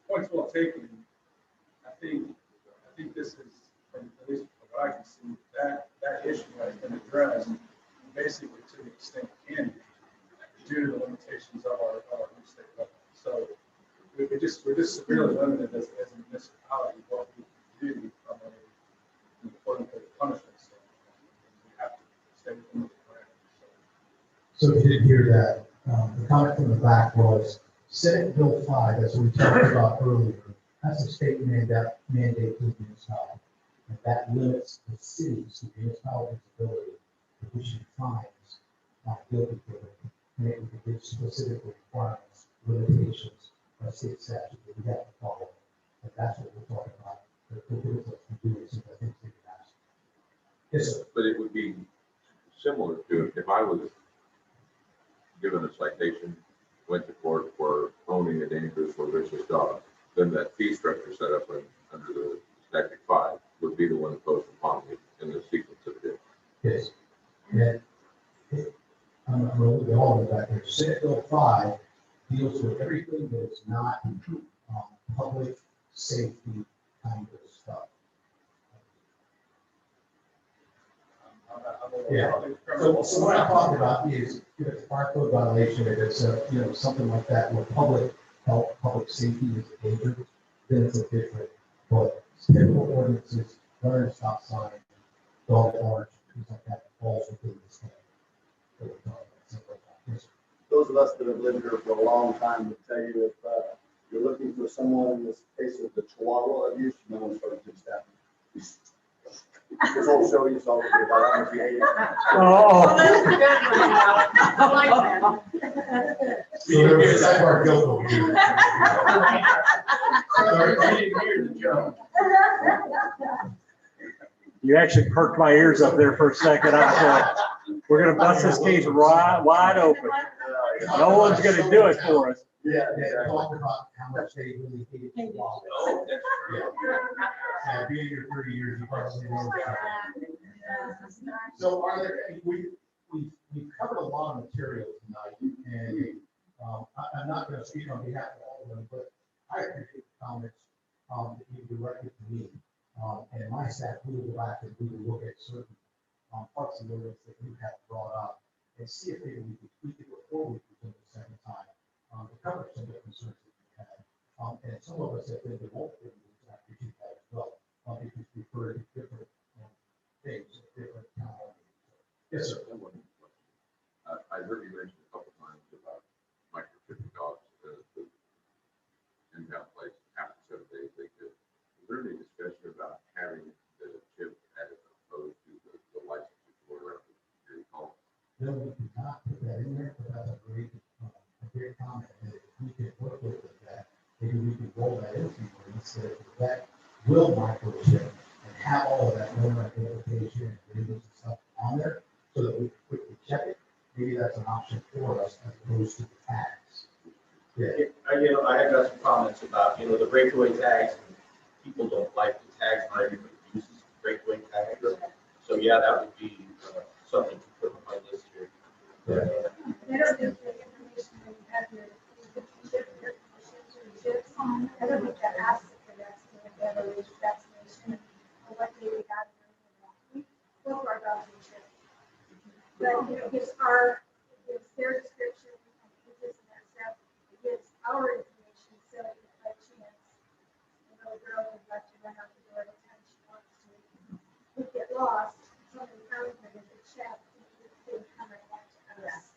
point's well taken. I think this is, from at least from what I can see, that issue has been addressed basically to the extent it can be due to the limitations of our new state level. So we're just severely limited as a municipality what we can do from a quote unquote punishment standpoint. We have to stay within the parameters. So if you didn't hear that, the comment from the back was Senate Bill 5, as we talked about earlier, has a state mandate to the municipality. And that limits the cities, the municipality's ability to issue fines on guilty people. And it would give specific requirements, limitations, or state statute that we have to follow. And that's what we're talking about. The prohibits us from doing some of the things that you asked. Yes, sir. But it would be similar to if I was given a citation, went to court for owning a dangerous or vicious dog, then that fee structure set up under the statute 5 would be the one imposed upon me in the sequence of it. Yes. And I'm going to look at all of that here. Senate Bill 5 deals with everything that is not public safety kind of stuff. Yeah. So what I'm talking about is if it's a park code violation, if it's something like that where public health, public safety is endangered, then it's a different. But typical ordinances, learn stop sign, dog parks, things like that, falls within this thing. Those of us that have lived here for a long time would tell you if you're looking for someone in this case of the Chihuahua abuse, no one's going to step. This whole show you saw about how much you hate it. Well, that's a good one. I like that. So there's a sidebar guilt over here. You actually perked my ears up there for a second. I was like, we're gonna bust this case wide open. No one's gonna do it for us. Yeah, Talk about how much they really hated Chihuahua. Yeah, being here 30 years, you probably know. So are there, we've covered a lot of material tonight, and I'm not going to speak on behalf of all of them, but I appreciate the comments that you directed to me. And my staff, we will go back and we will look at certain parts of the ordinance that you have brought up and see if maybe we could tweak it before we present the second time to cover some of the concerns that we had. And some of us have been devoted to I appreciate that as well. Because we refer to different things, different. Yes, sir. I heard you mention a couple times about microchipping dogs. The in-town place after 7 days they could. Is there any discussion about having the chip as opposed to the license for around the security call? No, we did not put that in there, but that's a great comment. And if we can work with that, maybe we can roll that into instead of that will microchip and have all of that number identification and labels and stuff on there so that we quickly check it. Maybe that's an option for us as opposed to the tags. Yeah. I have got some comments about, the breakaway tags. People don't like the tags, not everybody uses breakaway tags. So yeah, that would be something to put on my list here. They don't give the information when you have your chips. I don't think that asks for vaccination or what they got. Both our dogs and chips. But, it gives their description, and that stuff. It gives our information, so if by chance, the little girl would like to run out the door anytime she wants to, would get lost, somebody found her in the chat, they would come right back to us.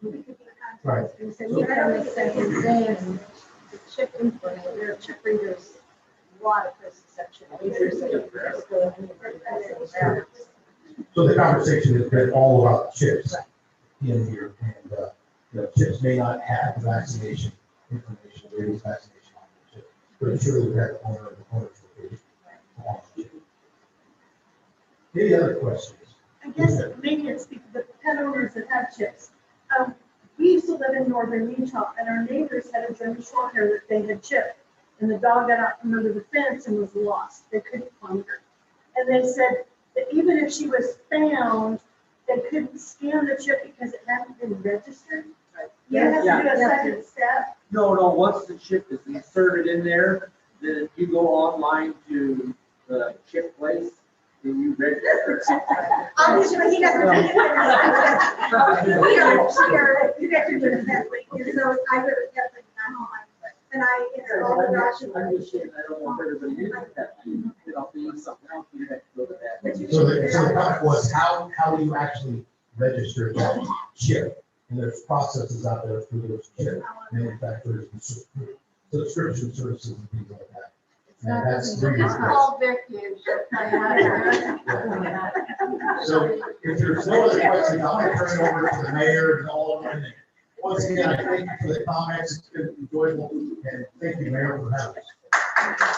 We could be contacted. And say, We found the same thing, the chip input, there are chip readers, a lot of places section. So the conversation has been all about chips in here, and chips may not have the vaccination information, there is vaccination on the chip, but I'm sure we have the owner of the owner's location on the chip. Any other questions? I I guess maybe it's the pet owners that have chips. We used to live in northern Utah, and our neighbors had a German short hair that they had chipped. And the dog got out from under the fence and was lost. They couldn't find her. And they said that even if she was found, they couldn't scan the chip because it hadn't been registered. You have to do a second step. No, once the chip is inserted in there, then you go online to the chip place, and you register. Obviously, he doesn't. You get to do it that way, so I would have kept it at home. And it's all the documents. I'm just saying, I don't want everybody to use that. You know, if you use something else, you have to go to that. So the point was, how do you actually register that chip? And there's processes out there for those chip manufacturers and subscription services and things like that. And that's really It's called Vicky. So if there's no other questions, I'm going to turn it over to the mayor and all of them. And once again, I thank you for the comments. It's been enjoyable. And thank you, Mayor, for having us.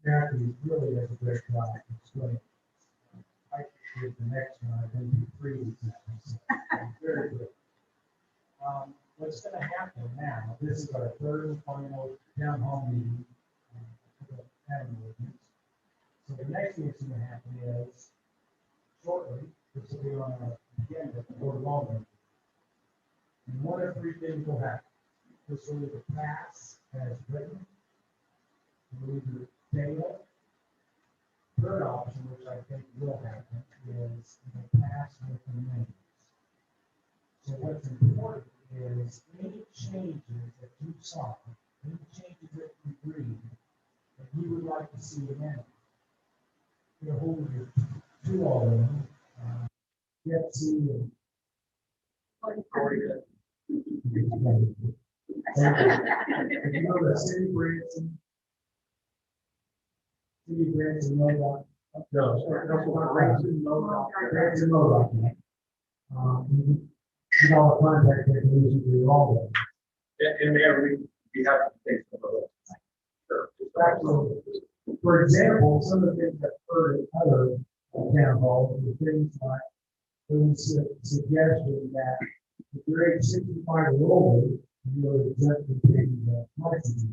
Jackie really does a great job explaining. I did the next one, I've been through 3 weeks now. Very good. What's going to happen now, this is our third and final town hall meeting. For the animal ordinance. So the next thing that's going to happen is shortly, this will be on our agenda for Board of Aldermen. And one of 3 things will happen. This will either pass as written, will either fail. Third option, which I think will happen, is it'll pass with amendments. So what's important is any changes that you saw, any changes that you agreed, that you would like to see amended. You'll hold your 2 aldermen, Jesse and if you know the city Branson, no, Branson, no document. You know, contact information to do all that. And Mayor, we have to take some of those. Sure. Absolutely. For example, some of the things I've heard in other town halls, are things like, suggestion that if you're age 65 or older, you're exempt from paying the license.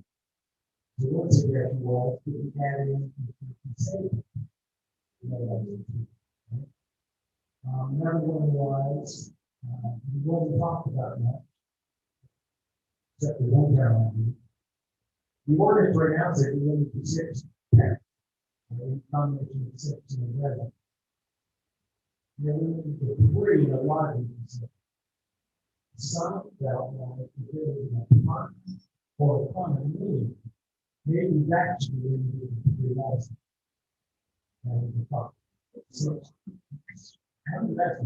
So one suggestion was that we add in savings. Another one was, we wasn't talked about much, except for one town. The ordinance right now says we limit to 6 pets. Combination of 6 and 11. You're limited to 3 in a lot of these. Some felt like if it was an apartment or a condominium, maybe that's limited to 3 licenses. That was the thought. So, how do that?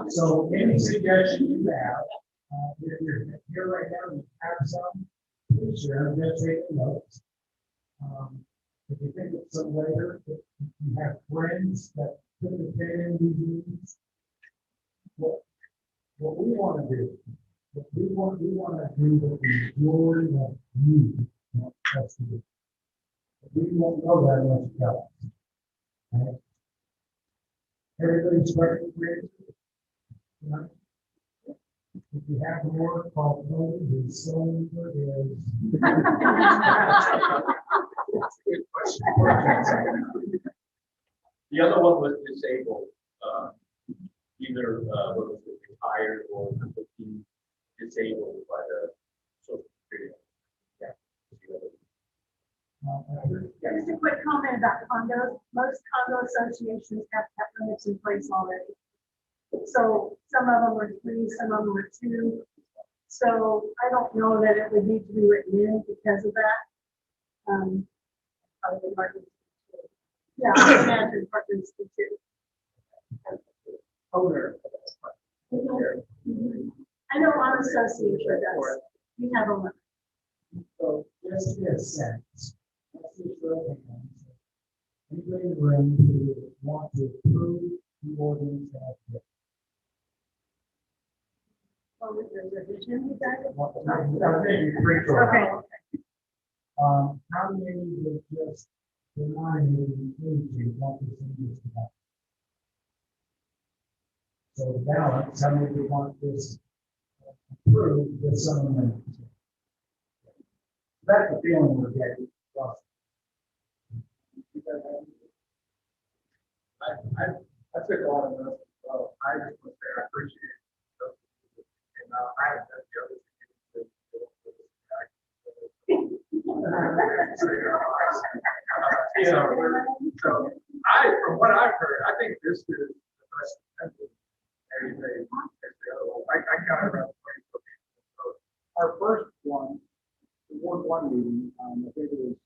So any suggestion you have, if you're here right now, you have some, please share, just take notes. If you think of some later, if you have friends that put the pen in these meetings, what we want to do, we want to do what the majority of you want us to do. We won't know that much else. Right? Everybody's working with, right? If you have more called code, the solar is. Good question. The other one was disabled, either was retired or disabled by the social security. Yeah. Just a quick comment about condos. Most condo associations have limits in place already. So some of them are 3, some of them are 2. So I don't know that it would need to be written in because of that. Probably apartments. Yeah, I imagine apartments do too. Owner. I know our association does. We have a limit. So just to get a sense, let's just show of hands. Anybody in the room who would want to approve the ordinance as written? Oh, with the revision, you guys? I think you agree to it. Okay. How many would just remind me anything, what this is about? So balance, how many would want this approved with some amendments? That's the feeling we're getting. I took a lot of those. Well, I just want to say I appreciate it. And I haven't done the other so from what I've heard, I think this is the best method. Anything, I counted around 24 people. So our first one, the Ward 1 meeting, I think it was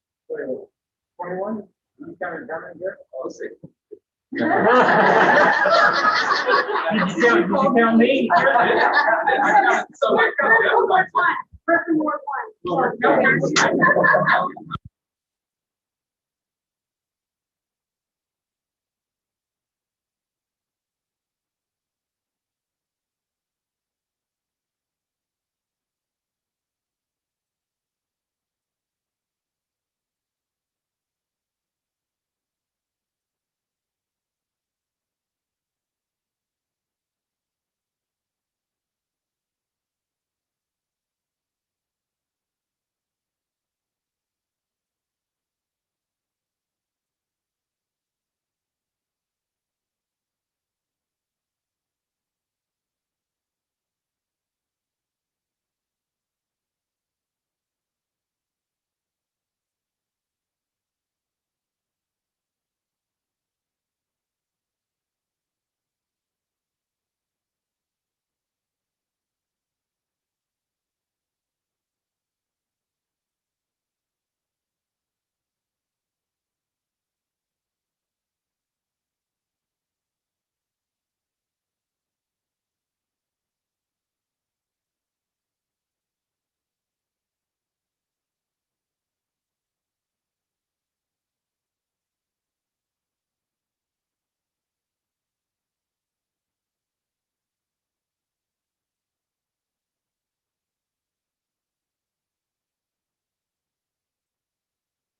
21. You counted how many there? Oh, 6. Did you count me? So I counted. Ward 1. Person Ward 1.